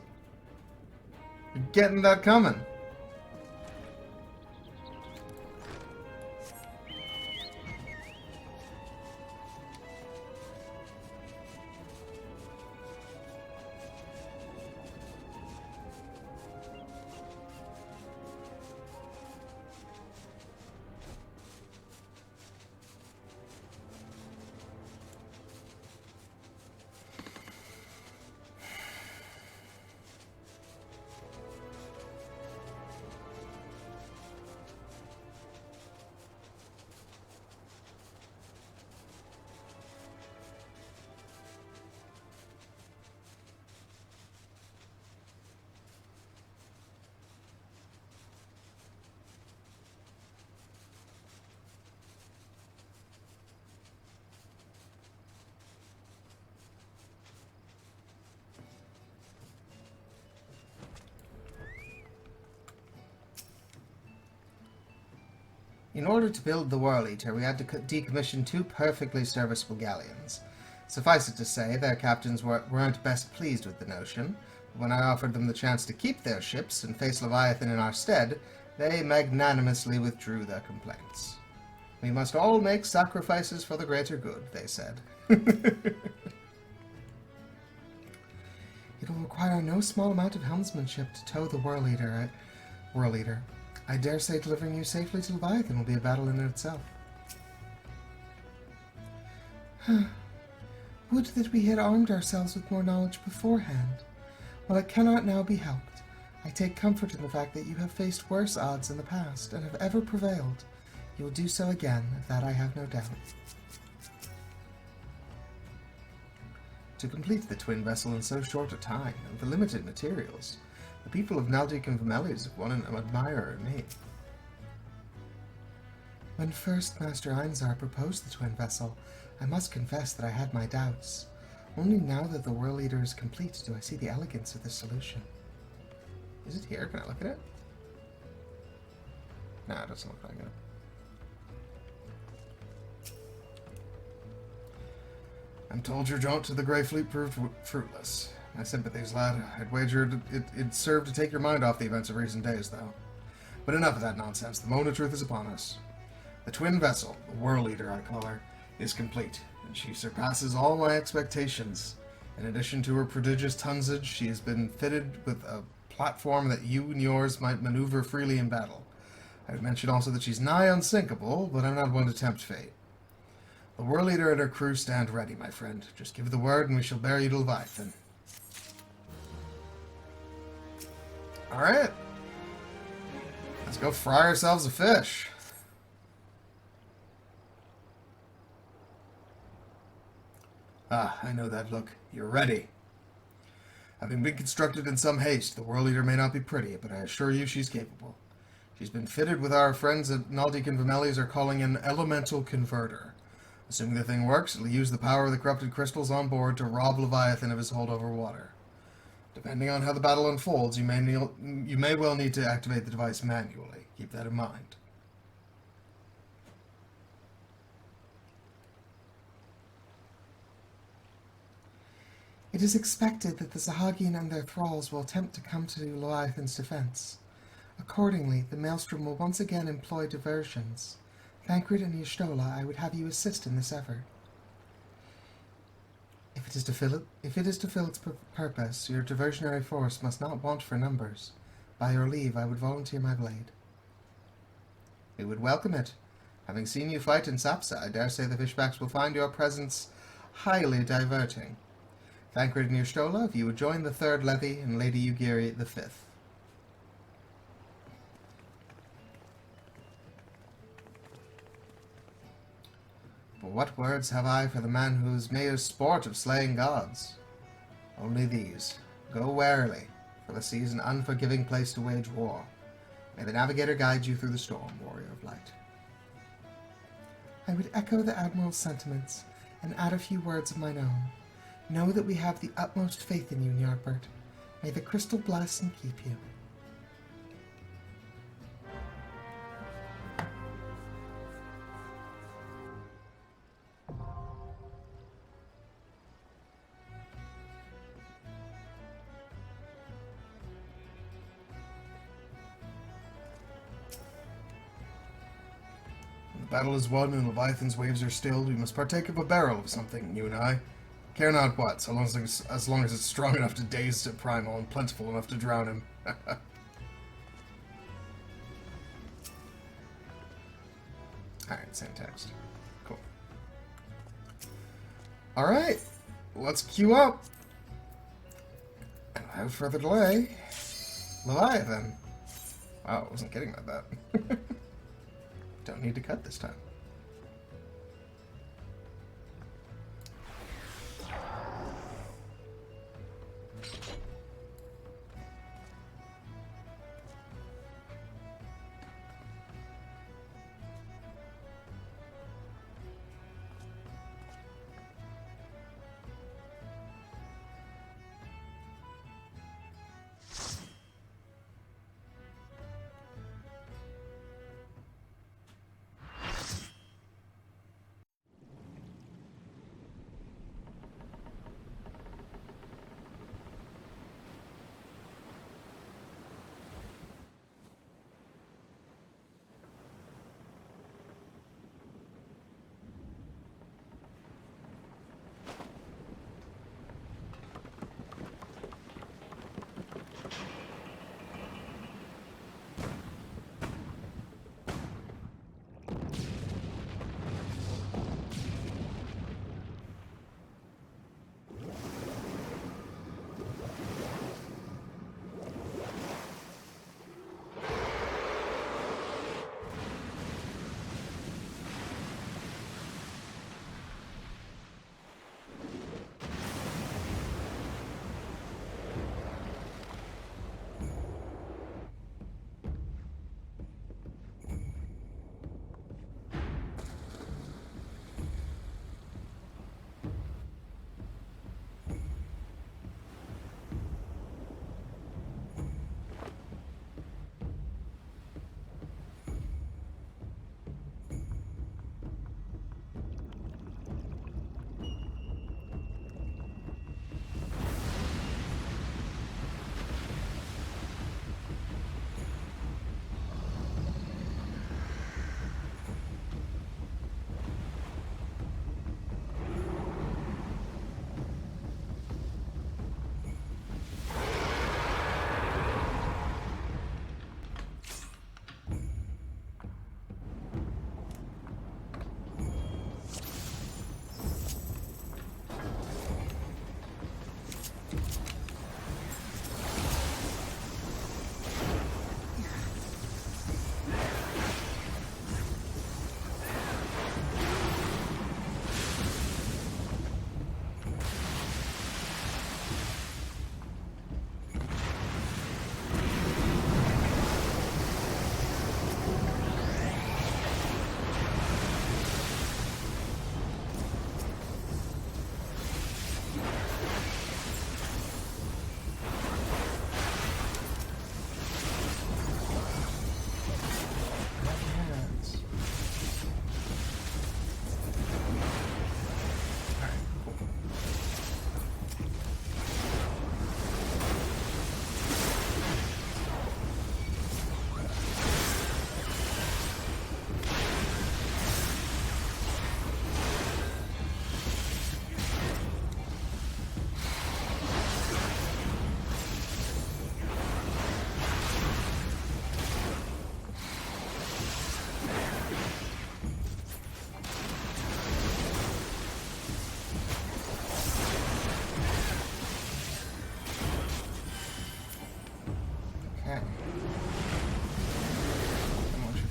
you're getting that coming. In order to build the Whorl Eater, we had to decommission 2 perfectly serviceable galleons. Suffice it to say, their captains weren't best pleased with the notion. When I offered them the chance to keep their ships and face Leviathan in our stead, they magnanimously withdrew their complaints. We must all make sacrifices for the greater good, they said. It will require no small amount of helmsmanship to tow the Whorl Eater. I dare say delivering you safely to Leviathan will be a battle in itself. Would that we had armed ourselves with more knowledge beforehand. While it cannot now be helped, I take comfort in the fact that you have faced worse odds in the past and have ever prevailed. You will do so again, of that I have no doubt. To complete the twin vessel in so short a time, and with the limited materials, the people of Naldik and Vermelius have won an admirer in me. When first Master Einzar proposed the twin vessel, I must confess that I had my doubts. Only now that the Whorl Eater is complete do I see the elegance of this solution. Is it here? Can I look at it? No, it doesn't look like it. I'm told your jaunt to the Grey Fleet proved fruitless. My sympathies, lad. I'd wager it served to take your mind off the events of recent days, though. But enough of that nonsense. The moment of truth is upon us. The twin vessel, the Whorl Eater, I call her, is complete, and she surpasses all my expectations. In addition to her prodigious tonnage, she has been fitted with a platform that you and yours might maneuver freely in battle. I would mention also that she's nigh unsinkable, but I'm not one to tempt fate. The Whorl Eater and her crew stand ready, my friend. Just give the word and we shall bear you to Leviathan. Alright. Let's go fry ourselves a fish. Ah, I know that look. You're ready. Having been constructed in some haste, the Whorl Eater may not be pretty, but I assure you she's capable. She's been fitted with our friends at Naldik and Vimeli's are calling an elemental converter. Assuming the thing works, it'll use the power of the corrupted crystals on board to rob Leviathan of his hold over water. Depending on how the battle unfolds, you may well need to activate the device manually. Keep that in mind. It is expected that the Zahagian and their thralls will attempt to come to Leviathan's defense. Accordingly, the Maelstrom will once again employ diversions. Thancred and Y'shtola, I would have you assist in this effort. If it is to fill its purpose, your diversionary force must not want for numbers. By your leave, I would volunteer my blade. We would welcome it. Having seen you fight in Sapsa, I dare say the Fishbacks will find your presence highly diverting. Thancred and Y'shtola, if you would join the 3rd Levy and Lady Ugiri the 5th. But what words have I for the man who has made a sport of slaying gods? Only these. Go warily, for the sea is an unforgiving place to wage war. May the Navigator guide you through the storm, warrior of light. I would echo the Admiral's sentiments, and add a few words of mine own. Know that we have the utmost faith in you, Ny'ardbert. May the crystal bless and keep you. The battle is won and Leviathan's waves are stilled. We must partake of a barrel of something, you and I. Care not what, so long as long as it's strong enough to daze Primal and plentiful enough to drown him. Alright, same text. Cool. Alright, let's queue up. And without further delay, Leviathan. Wow, I wasn't kidding about that. Don't need to cut this time.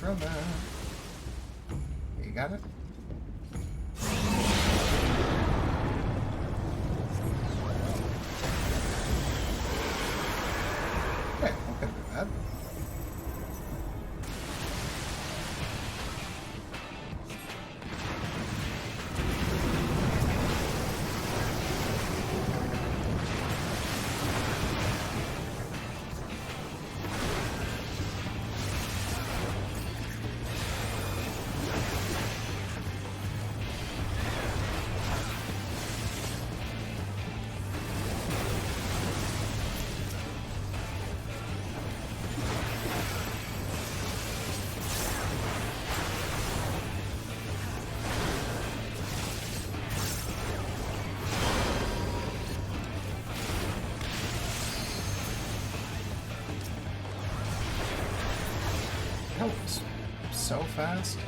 from that. You got it? Okay, I can do that. That was so fast.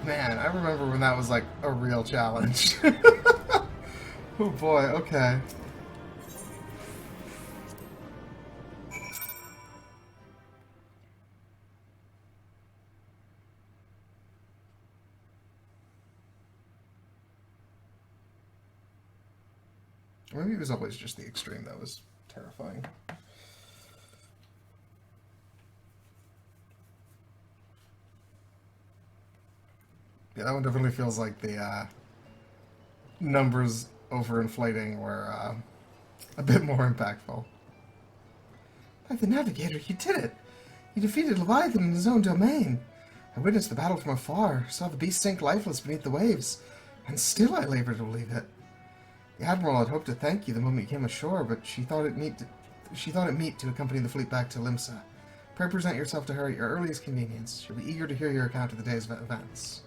Man, I remember when that was like a real challenge. Oh boy, okay. Maybe it was always just the extreme that was terrifying. Yeah, that one definitely feels like the numbers overinflating were a bit more impactful. By the Navigator, you did it! You defeated Leviathan in his own domain. I witnessed the battle from afar, saw the beast sink lifeless beneath the waves, and still I labor to believe it. The Admiral had hoped to thank you the moment you came ashore, but she thought it meet to accompany the fleet back to Limsa. Pray present yourself to her at your earliest convenience. She'll be eager to hear your account of the day's events.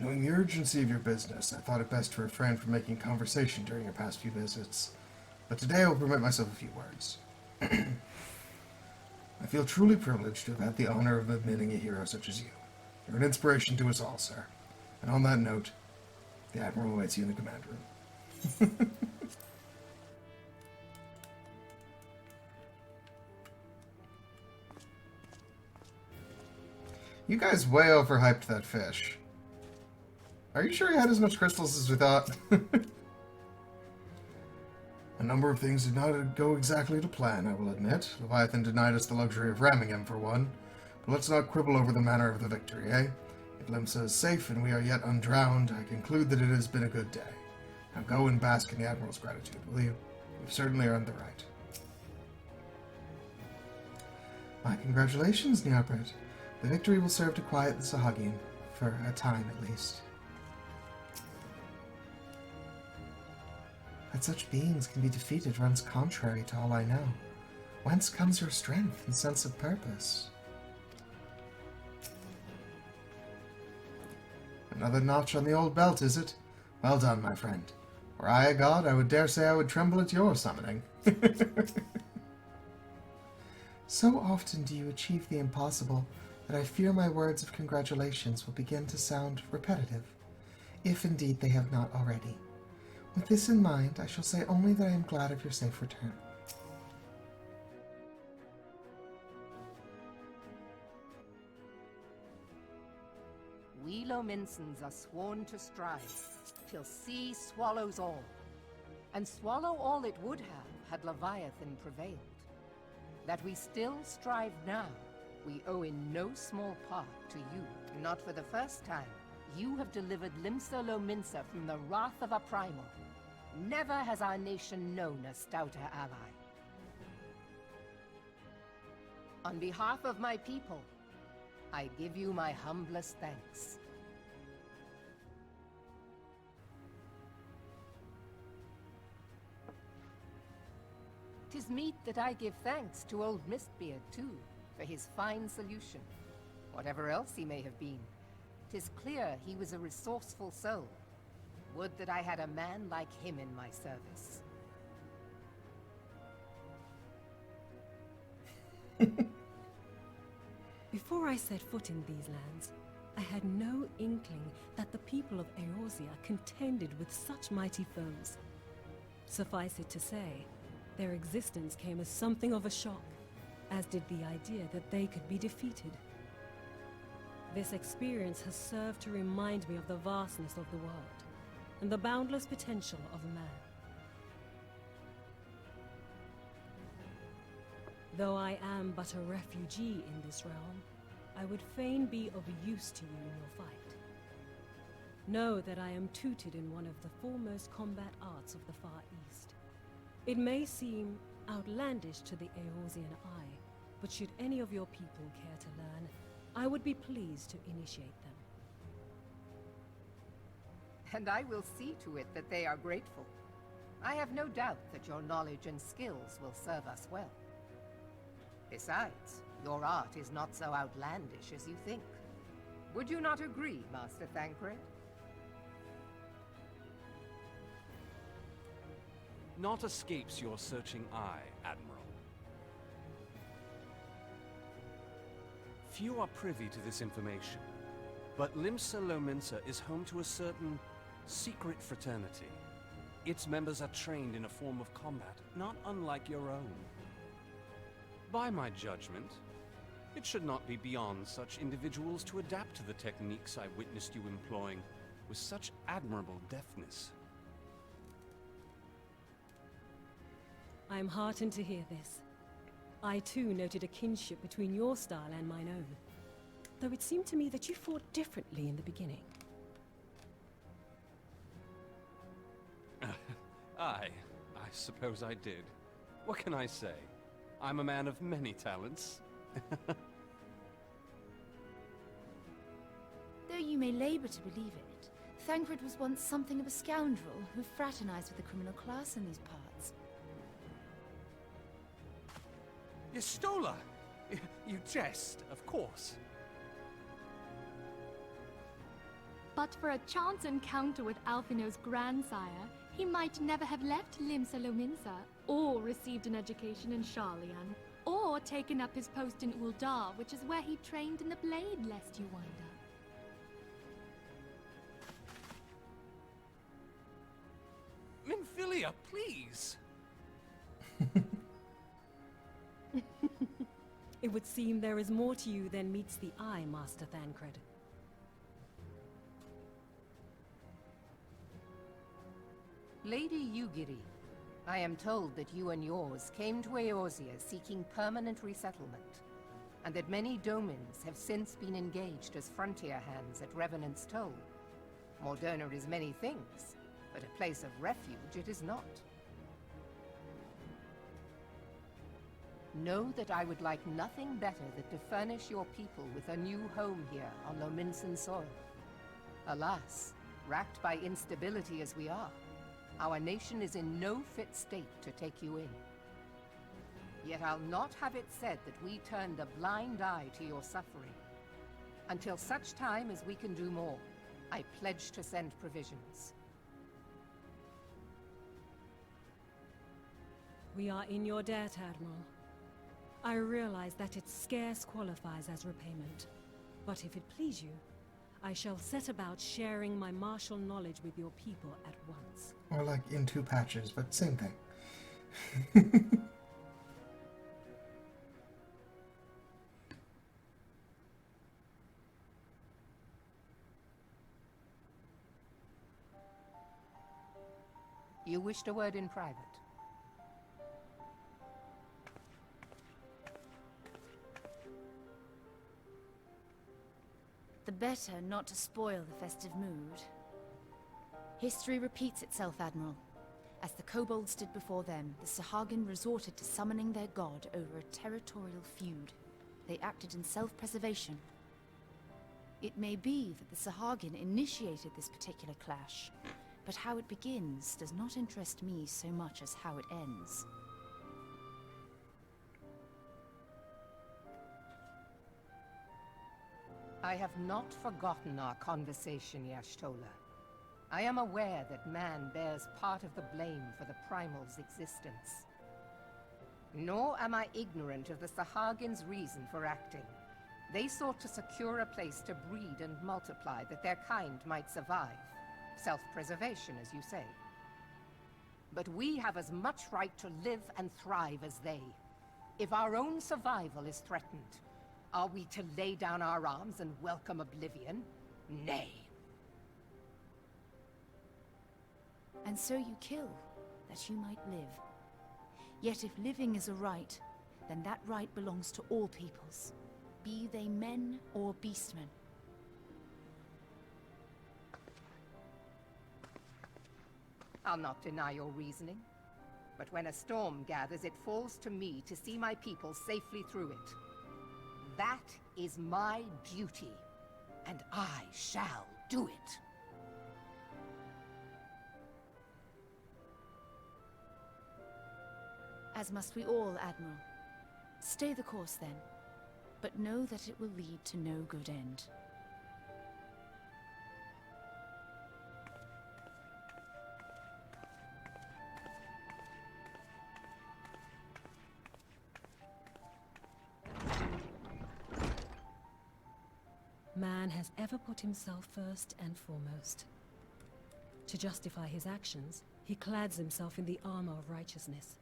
Knowing the urgency of your business, I thought it best to refrain from making conversation during your past few visits. But today I will permit myself a few words. I feel truly privileged to have had the honor of admitting a hero such as you. You're an inspiration to us all, sir. And on that note, the Admiral awaits you in the command room. You guys way overhyped that fish. Are you sure he had as much crystals as we thought? A number of things did not go exactly to plan, I will admit. Leviathan denied us the luxury of ramming him, for one. But let's not quibble over the manner of the victory, eh? If Limsa is safe and we are yet undrowned, I conclude that it has been a good day. Now go and bask in the Admiral's gratitude, will you? You've certainly earned the right. My congratulations, Ny'ardbert. The victory will serve to quiet the Sahagin, for a time at least. That such beings can be defeated runs contrary to all I know. Whence comes your strength and sense of purpose? Another notch on the old belt, is it? Well done, my friend. Were I a god, I would dare say I would tremble at your summoning. So often do you achieve the impossible that I fear my words of congratulations will begin to sound repetitive, if indeed they have not already. With this in mind, I shall say only that I am glad of your safe return. We Lominsons are sworn to strive, till sea swallows all. and swallow all it would have had Leviathan prevailed. That we still strive now, we owe in no small part to you. Not for the first time, you have delivered Limsa Lominsa from the wrath of a primal. Never has our nation known a stouter ally. On behalf of my people, I give you my humblest thanks. 'Tis meet that I give thanks to old Mistbeard, too, for his fine solution. Whatever else he may have been, 'tis clear he was a resourceful soul. Would that I had a man like him in my service. Before I set foot in these lands, I had no inkling that the people of Eorzea contended with such mighty foes. Suffice it to say, their existence came as something of a shock, as did the idea that they could be defeated. This experience has served to remind me of the vastness of the world, and the boundless potential of man. Though I am but a refugee in this realm, I would fain be of use to you in your fight. Know that I am tutored in one of the foremost combat arts of the Far East. It may seem outlandish to the Eorzean eye, but should any of your people care to learn, I would be pleased to initiate them. And I will see to it that they are grateful. I have no doubt that your knowledge and skills will serve us well. Besides, your art is not so outlandish as you think. Would you not agree, Master Thancred? Naught escapes your searching eye, Admiral. Few are privy to this information, but Limsa Lominsa is home to a certain secret fraternity. Its members are trained in a form of combat not unlike your own. By my judgment, it should not be beyond such individuals to adapt to the techniques I witnessed you employing with such admirable deftness. I am heartened to hear this. I too noted a kinship between your style and mine own, though it seemed to me that you fought differently in the beginning. I suppose I did. What can I say? I'm a man of many talents. Though you may labor to believe it, Thancred was once something of a scoundrel who fraternized with the criminal class in these parts. Yestola! You jest, of course. But for a chance encounter with Alphino's grandsire, he might never have left Limsa Lominsa, or received an education in Sharlayan, or taken up his post in Uldar, which is where he trained in the blade, lest you wonder. Minfilia, please! It would seem there is more to you than meets the eye, Master Thancred. Lady Yugiri, I am told that you and yours came to Eorzea seeking permanent resettlement, and that many domins have since been engaged as frontier hands at Revenant's Toll. Morderna is many things, but a place of refuge it is not. Know that I would like nothing better than to furnish your people with a new home here on Lominsan soil. Alas, racked by instability as we are, our nation is in no fit state to take you in. Yet I'll not have it said that we turned a blind eye to your suffering. Until such time as we can do more, I pledge to send provisions. We are in your debt, Admiral. I realize that it scarce qualifies as repayment, but if it please you, I shall set about sharing my martial knowledge with your people at once. Or like in two patches, but same thing. You wished a word in private. The better not to spoil the festive mood. History repeats itself, Admiral. As the kobolds stood before them, the Sahagin resorted to summoning their god over a territorial feud. They acted in self-preservation. It may be that the Sahagin initiated this particular clash, but how it begins does not interest me so much as how it ends. I have not forgotten our conversation, Y'shtola. I am aware that man bears part of the blame for the Primal's existence. Nor am I ignorant of the Sahagin's reason for acting. They sought to secure a place to breed and multiply that their kind might survive. Self-preservation, as you say. But we have as much right to live and thrive as they. If our own survival is threatened, are we to lay down our arms and welcome oblivion? Nay. And so you kill, that you might live. Yet if living is a right, then that right belongs to all peoples, be they men or beastmen. I'll not deny your reasoning. But when a storm gathers, it falls to me to see my people safely through it. That is my duty, and I shall do it. As must we all, Admiral. Stay the course then, but know that it will lead to no good end. Man has ever put himself first and foremost. To justify his actions, he clads himself in the armor of righteousness,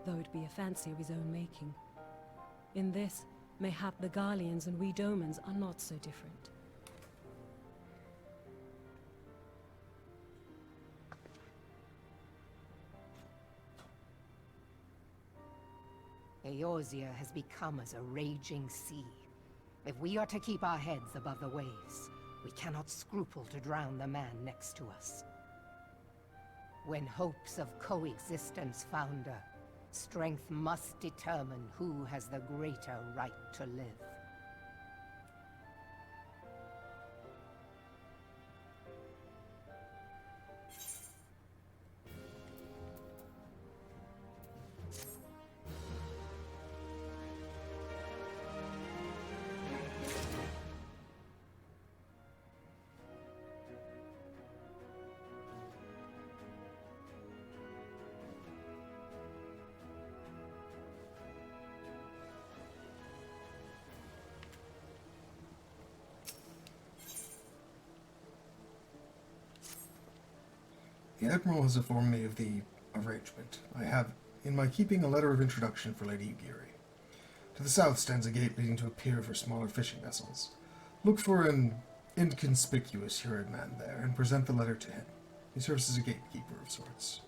though it be a fancy of his own making. In this, mayhap the Garleans and we Domans are not so different. Eorzea has become as a raging sea. If we are to keep our heads above the waves, we cannot scruple to drown the man next to us. When hopes of coexistence founder, strength must determine who has the greater right to live. The Admiral has informed me of the arrangement. I have in my keeping a letter of introduction for Lady Ugiri. To the south stands a gate leading to a pier for smaller fishing vessels. Look for an inconspicuous Huron man there and present the letter to him. He serves as a gatekeeper of sorts.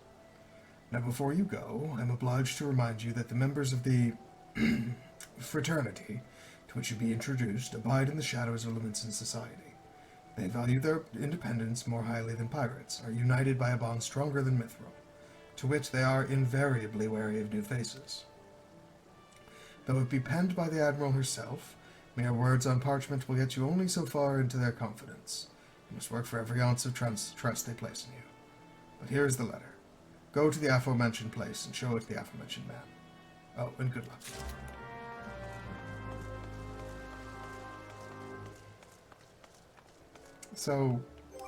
Now before you go, I'm obliged to remind you that the members of the fraternity to which you be introduced abide in the shadows of Luminson society. They value their independence more highly than pirates, are united by a bond stronger than mithril, to which they are invariably wary of new faces. Though it be penned by the Admiral herself, mere words on parchment will get you only so far into their confidence. You must work for every ounce of trust they place in you. But here is the letter. Go to the aforementioned place and show it to the aforementioned man. Oh, and good luck. So,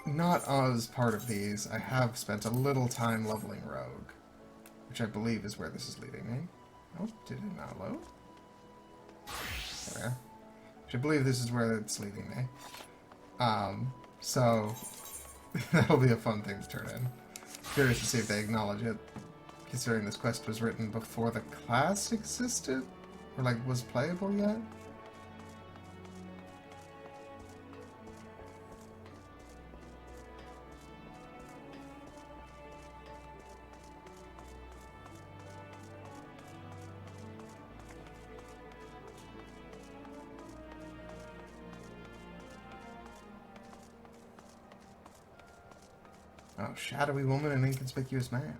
not as part of these, I have spent a little time leveling Rogue, which I believe is where this is leading me. Oh, did it not load? There. Which I believe this is where it's leading me. So, that'll be a fun thing to turn in. Curious to see if they acknowledge it, considering this quest was written before the class existed? Or, like, was playable yet? Oh, shadowy woman and inconspicuous man.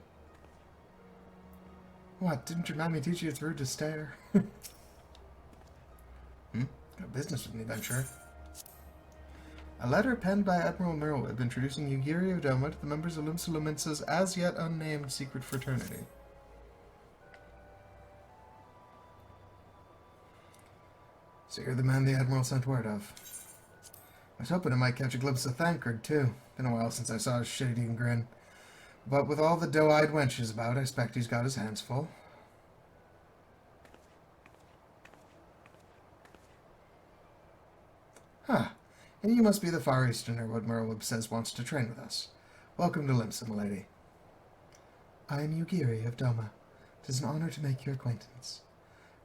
What, didn't your mammy teach you it's rude to stare? Got business with me, adventurer. A letter penned by Admiral Merlwyb introducing Ugiri of Doma to the members of Limsa Lominsa's as yet unnamed secret fraternity. So you're the man the Admiral sent word of. I was hoping I might catch a glimpse of Thancred, too. Been a while since I saw his shit-eating grin. But with all the doe-eyed wenches about, I expect he's got his hands full. Huh. And you must be the Far Easterner what Merlwyb says wants to train with us. Welcome to Limsa, milady. I am Ugiri of Doma. It is an honor to make your acquaintance.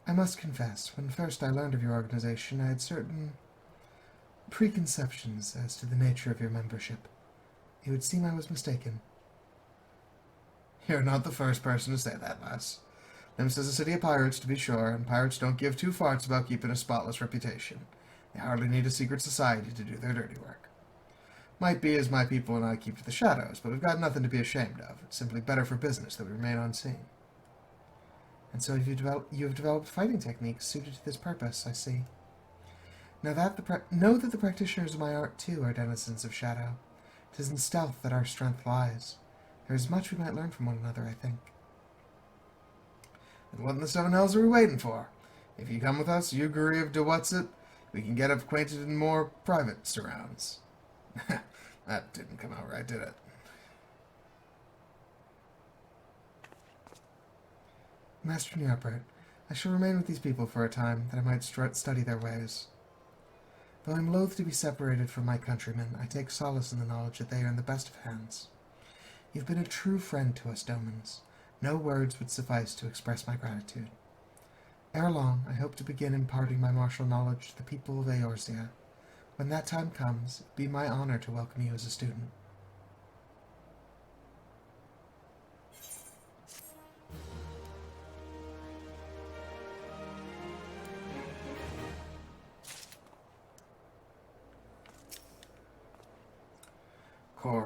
I must confess, when first I learned of your organization, I had certain preconceptions as to the nature of your membership. It would seem I was mistaken. You're not the first person to say that, lass. Limsa's a city of pirates, to be sure, and pirates don't give two farts about keeping a spotless reputation. They hardly need a secret society to do their dirty work. Might be as my people and I keep to the shadows, but we've got nothing to be ashamed of. It's simply better for business that we remain unseen. And so you have developed fighting techniques suited to this purpose, I see. Know that the practitioners of my art, too, are denizens of shadow. 'Tis in stealth that our strength lies. There is much we might learn from one another, I think. And what in the seven hells are we waiting for? If you come with us, Ugiri of DeWhatsit, we can get acquainted in more private surrounds. That didn't come out right, did it? Master Ny'ardbert, I shall remain with these people for a time, that I might study their ways. Though I am loath to be separated from my countrymen, I take solace in the knowledge that they are in the best of hands. You've been a true friend to us Domans. No words would suffice to express my gratitude. Ere long, I hope to begin imparting my martial knowledge to the people of Eorzea. When that time comes, it will be my honor to welcome you as a student.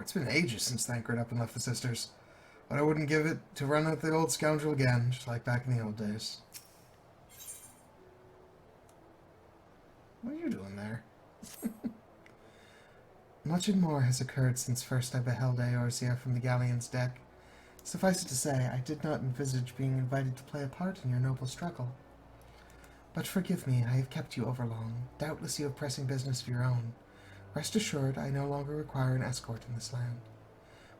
It's been ages since Thancred up and left the sisters, but I wouldn't give it to run with the old scoundrel again, just like back in the old days. What are you doing there? Much and more has occurred since first I beheld Eorzea from the galleon's deck. Suffice it to say, I did not envisage being invited to play a part in your noble struggle. But forgive me, I have kept you overlong. Doubtless you have pressing business of your own. Rest assured, I no longer require an escort in this land.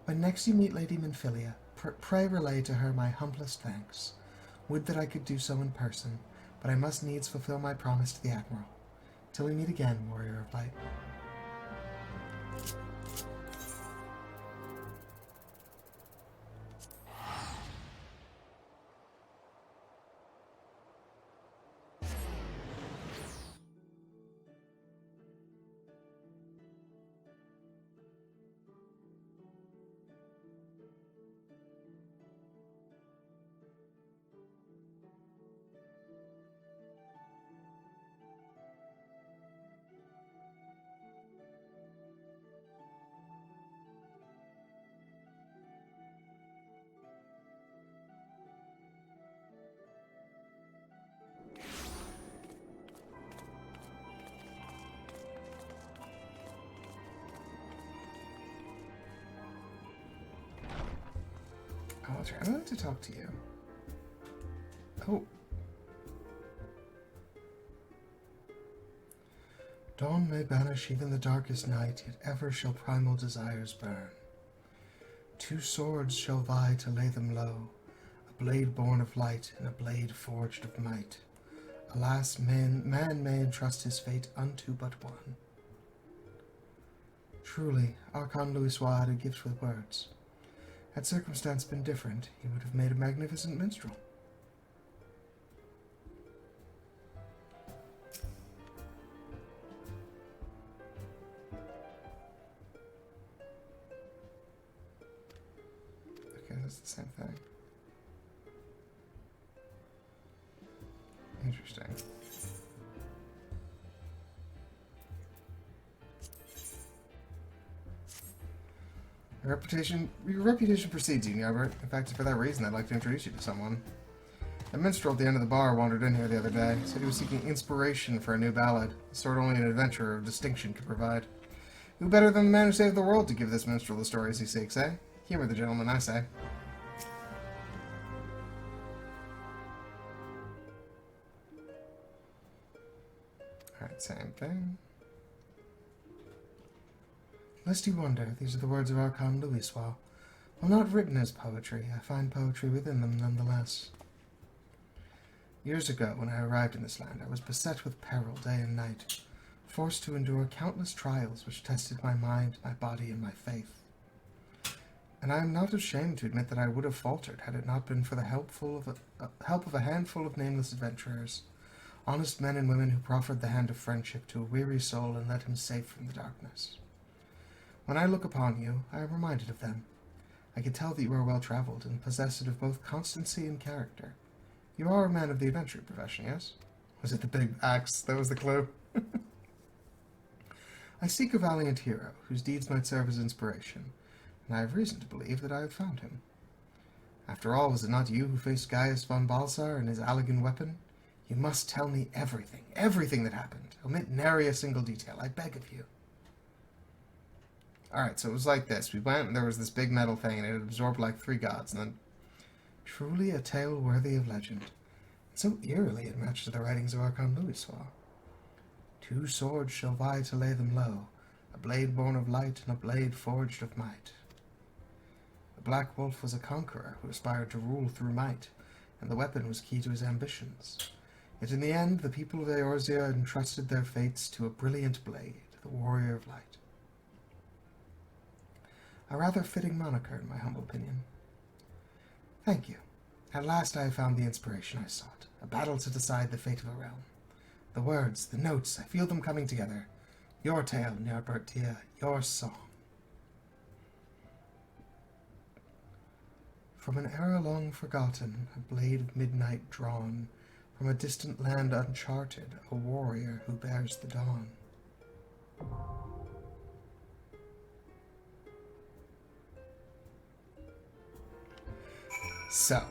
When next you meet Lady Minfilia, pray relay to her my humblest thanks. Would that I could do so in person, but I must needs fulfill my promise to the Admiral. Till we meet again, Warrior of Light. I'd like to talk to you. Oh. Dawn may banish even the darkest night, yet ever shall primal desires burn. Two swords shall vie to lay them low, a blade born of light and a blade forged of might. Alas, man may entrust his fate unto but one. Truly, Archon Louisoix had a gift with words. Had circumstance been different, he would have made a magnificent minstrel. Okay, that's the same thing. Interesting. Your reputation precedes you, Ny'ardbert. In fact, it's for that reason I'd like to introduce you to someone. A minstrel at the end of the bar wandered in here the other day. Said he was seeking inspiration for a new ballad, the sort only an adventurer of distinction could provide. Who better than the man who saved the world to give this minstrel the stories he seeks, eh? Humor the gentleman, I say. Alright, same thing. Lest you wonder, these are the words of Archon Louis. While not written as poetry, I find poetry within them nonetheless. Years ago, when I arrived in this land, I was beset with peril day and night, forced to endure countless trials which tested my mind, my body, and my faith. And I am not ashamed to admit that I would have faltered had it not been for the help of a handful of nameless adventurers, honest men and women who proffered the hand of friendship to a weary soul and led him safe from the darkness. When I look upon you, I am reminded of them. I can tell that you are well-traveled and possessed of both constancy and character. You are a man of the adventure profession, yes? Was it the big axe that was the clue? I seek a valiant hero, whose deeds might serve as inspiration, and I have reason to believe that I have found him. After all, was it not you who faced Gaius von Balsar and his Allegan weapon? You must tell me everything, everything that happened. Omit nary a single detail, I beg of you. Alright, so it was like this. We went, and there was this big metal thing, and it absorbed like 3 gods, and then... Truly a tale worthy of legend. And so eerily it matched to the writings of Archon Louis. 2 swords shall vie to lay them low, a blade born of light and a blade forged of might. The Black Wolf was a conqueror who aspired to rule through might, and the weapon was key to his ambitions. Yet in the end, the people of Eorzea entrusted their fates to a brilliant blade, the Warrior of Light. A rather fitting moniker, in my humble opinion. Thank you. At last I have found the inspiration I sought, a battle to decide the fate of a realm. The words, the notes, I feel them coming together. Your tale, Ny'ardbert Tia, your song. From an era long forgotten, a blade of midnight drawn, from a distant land uncharted, a warrior who bears the dawn. So,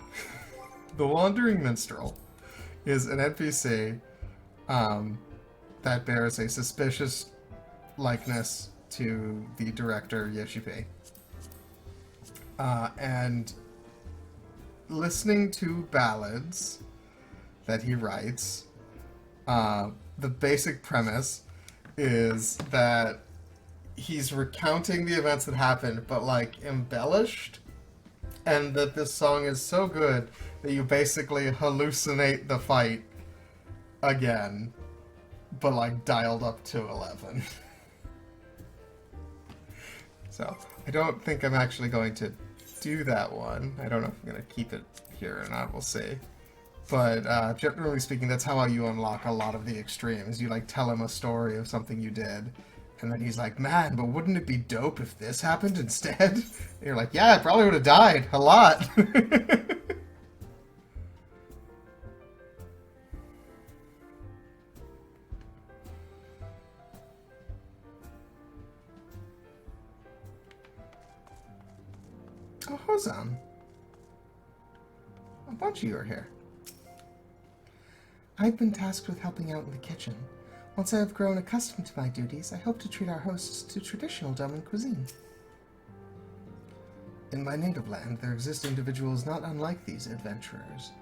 the Wandering Minstrel is an NPC that bears a suspicious likeness to the director Yoshi-P. And listening to ballads that he writes, the basic premise is that he's recounting the events that happened, but like embellished, and that this song is so good that you basically hallucinate the fight again, but like dialed up to 11. So, I don't think I'm actually going to do that one. I don't know if I'm going to keep it here or not, we'll see. But generally speaking, that's how you unlock a lot of the extremes. You like tell him a story of something you did, and then he's like, man, but wouldn't it be dope if this happened instead? And you're like, yeah, I probably would have died a lot. Oh, Hozan. A bunch of you are here. I've been tasked with helping out in the kitchen. Once I have grown accustomed to my duties, I hope to treat our hosts to traditional Doman cuisine. In my native land, there exist individuals not unlike these adventurers.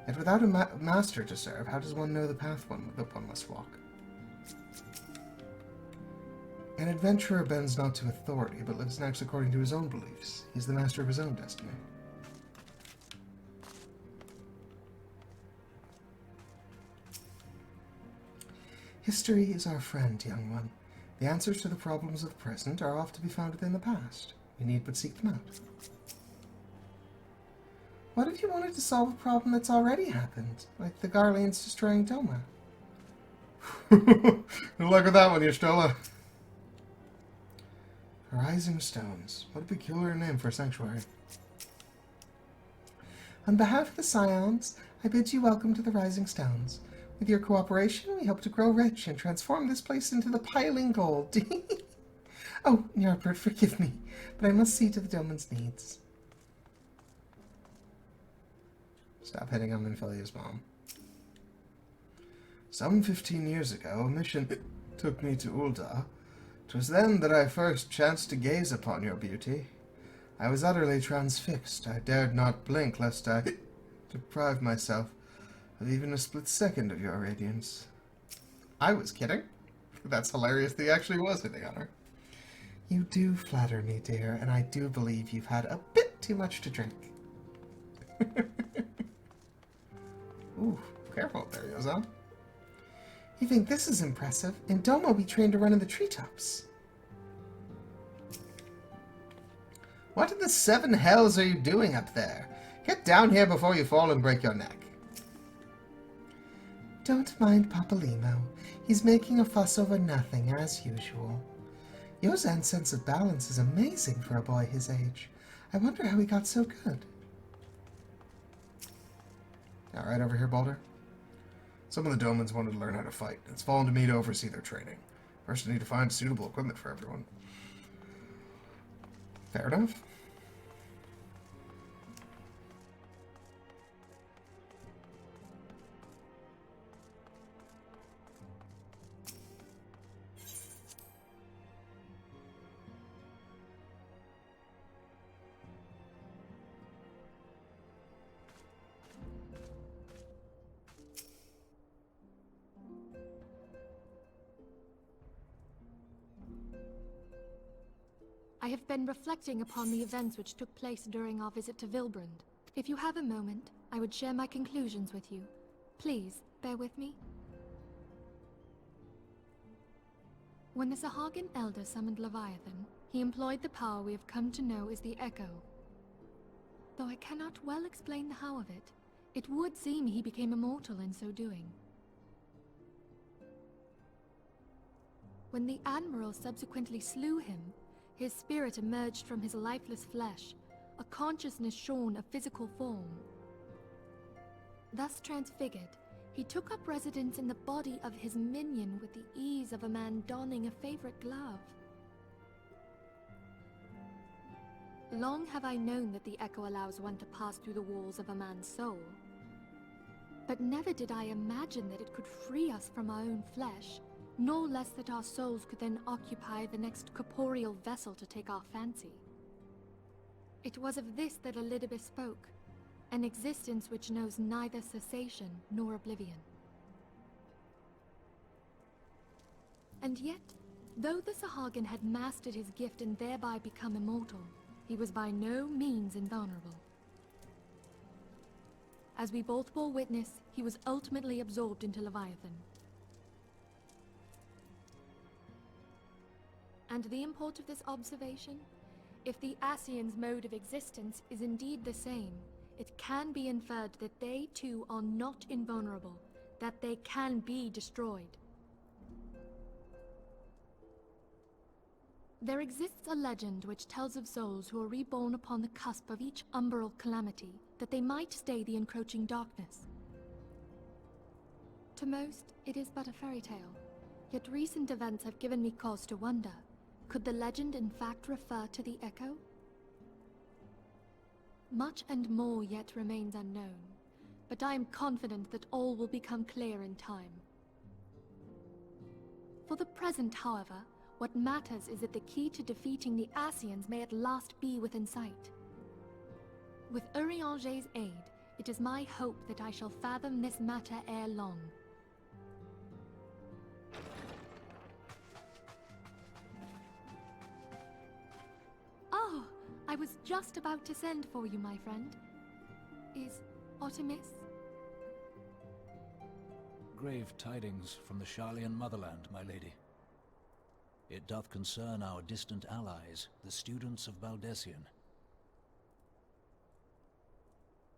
Yet without a master to serve, how does one know the path one must walk? An adventurer bends not to authority, but lives and acts according to his own beliefs. He's the master of his own destiny. History is our friend, young one. The answers to the problems of the present are oft to be found within the past. We need but seek them out. What if you wanted to solve a problem that's already happened, like the Garleans destroying Doma? Good luck with that one, Y'shtola. Rising Stones. What a peculiar name for a sanctuary. On behalf of the Scions, I bid you welcome to the Rising Stones. With your cooperation, we hope to grow rich and transform this place into the piling gold. Oh, Ny'ardbert, forgive me, but I must see to the domain's needs. Stop hitting him and fill his mom. Some 15 years ago, a mission took me to Ul'dah. 'Twas then that I first chanced to gaze upon your beauty. I was utterly transfixed. I dared not blink lest I deprive myself of even a split second of your radiance. I was kidding. That's hilarious that he actually was hitting on her. You do flatter me, dear, and I do believe you've had a bit too much to drink. Ooh, careful. There he goes on. You think this is impressive? In Doma, we trained to run in the treetops. What in the seven hells are you doing up there? Get down here before you fall and break your neck. Don't mind Papa Limo. He's making a fuss over nothing, as usual. Yozan's sense of balance is amazing for a boy his age. I wonder how he got so good. Alright, over here, Baldur. Some of the Domans wanted to learn how to fight. It's fallen to me to oversee their training. First, I need to find suitable equipment for everyone. Fair enough. I have been reflecting upon the events which took place during our visit to Vilbrand. If you have a moment, I would share my conclusions with you. Please, bear with me. When the Sahagin Elder summoned Leviathan, he employed the power we have come to know as the Echo. Though I cannot well explain the how of it, it would seem he became immortal in so doing. When the Admiral subsequently slew him, his spirit emerged from his lifeless flesh, a consciousness shorn of physical form. Thus transfigured, he took up residence in the body of his minion with the ease of a man donning a favorite glove. Long have I known that the Echo allows one to pass through the walls of a man's soul. But never did I imagine that it could free us from our own flesh, no less that our souls could then occupy the next corporeal vessel to take our fancy. It was of this that Elidibeth spoke, an existence which knows neither cessation nor oblivion. And yet, though the Sahagin had mastered his gift and thereby become immortal, he was by no means invulnerable. As we both bore witness, he was ultimately absorbed into Leviathan. And the import of this observation? If the Ascians' mode of existence is indeed the same, it can be inferred that they too are not invulnerable, that they can be destroyed. There exists a legend which tells of souls who are reborn upon the cusp of each umbral calamity, that they might stay the encroaching darkness. To most, it is but a fairy tale, yet recent events have given me cause to wonder. Could the legend in fact refer to the Echo? Much and more yet remains unknown, but I am confident that all will become clear in time. For the present, however, what matters is that the key to defeating the Ascians may at last be within sight. With Urianger's aid, it is my hope that I shall fathom this matter ere long. Oh, I was just about to send for you, my friend. Is aught amiss? Grave tidings from the Sharlayan motherland, my lady. It doth concern our distant allies, the students of Baldessian.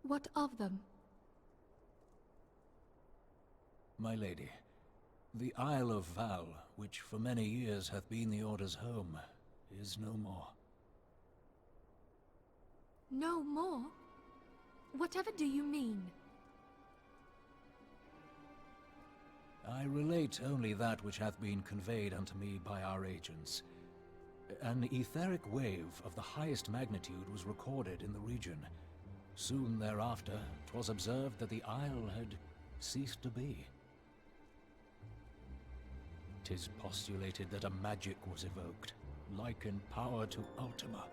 What of them? My lady, the Isle of Val, which for many years hath been the Order's home, is no more. No more? Whatever do you mean? I relate only that which hath been conveyed unto me by our agents. an etheric wave of the highest magnitude was recorded in the region. Soon thereafter, 'twas observed that the isle had ceased to be. 'Tis postulated that a magic was evoked, like in power to Ultima.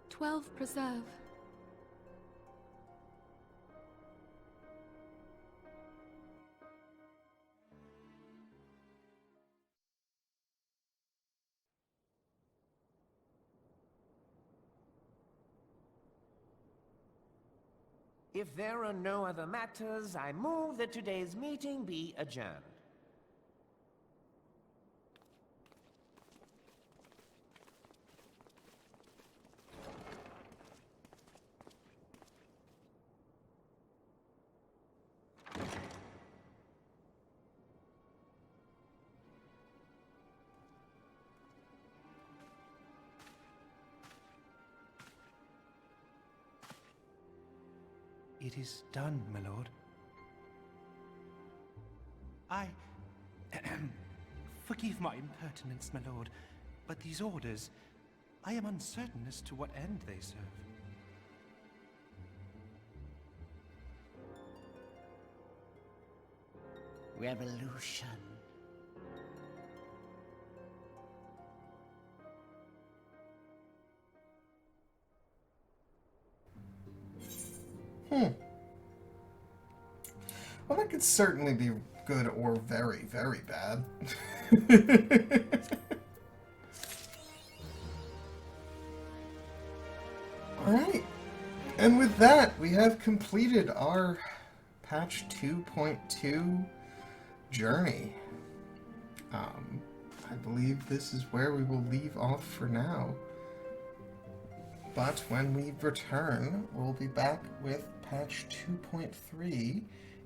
12 preserve. If there are no other matters, I move that today's meeting be adjourned. It is done, my lord. Forgive my impertinence, my lord, but these orders, I am uncertain as to what end they serve. Revolution. Well, that could certainly be good or very, very bad. Alright. And with that, we have completed our patch 2.2 journey. I believe this is where we will leave off for now. But when we return, we'll be back with patch 2.3,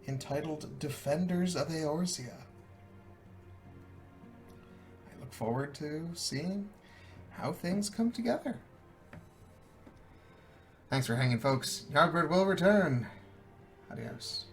entitled Defenders of Eorzea. I look forward to seeing how things come together. Thanks for hanging, folks. Ny'ardbert will return. Adios.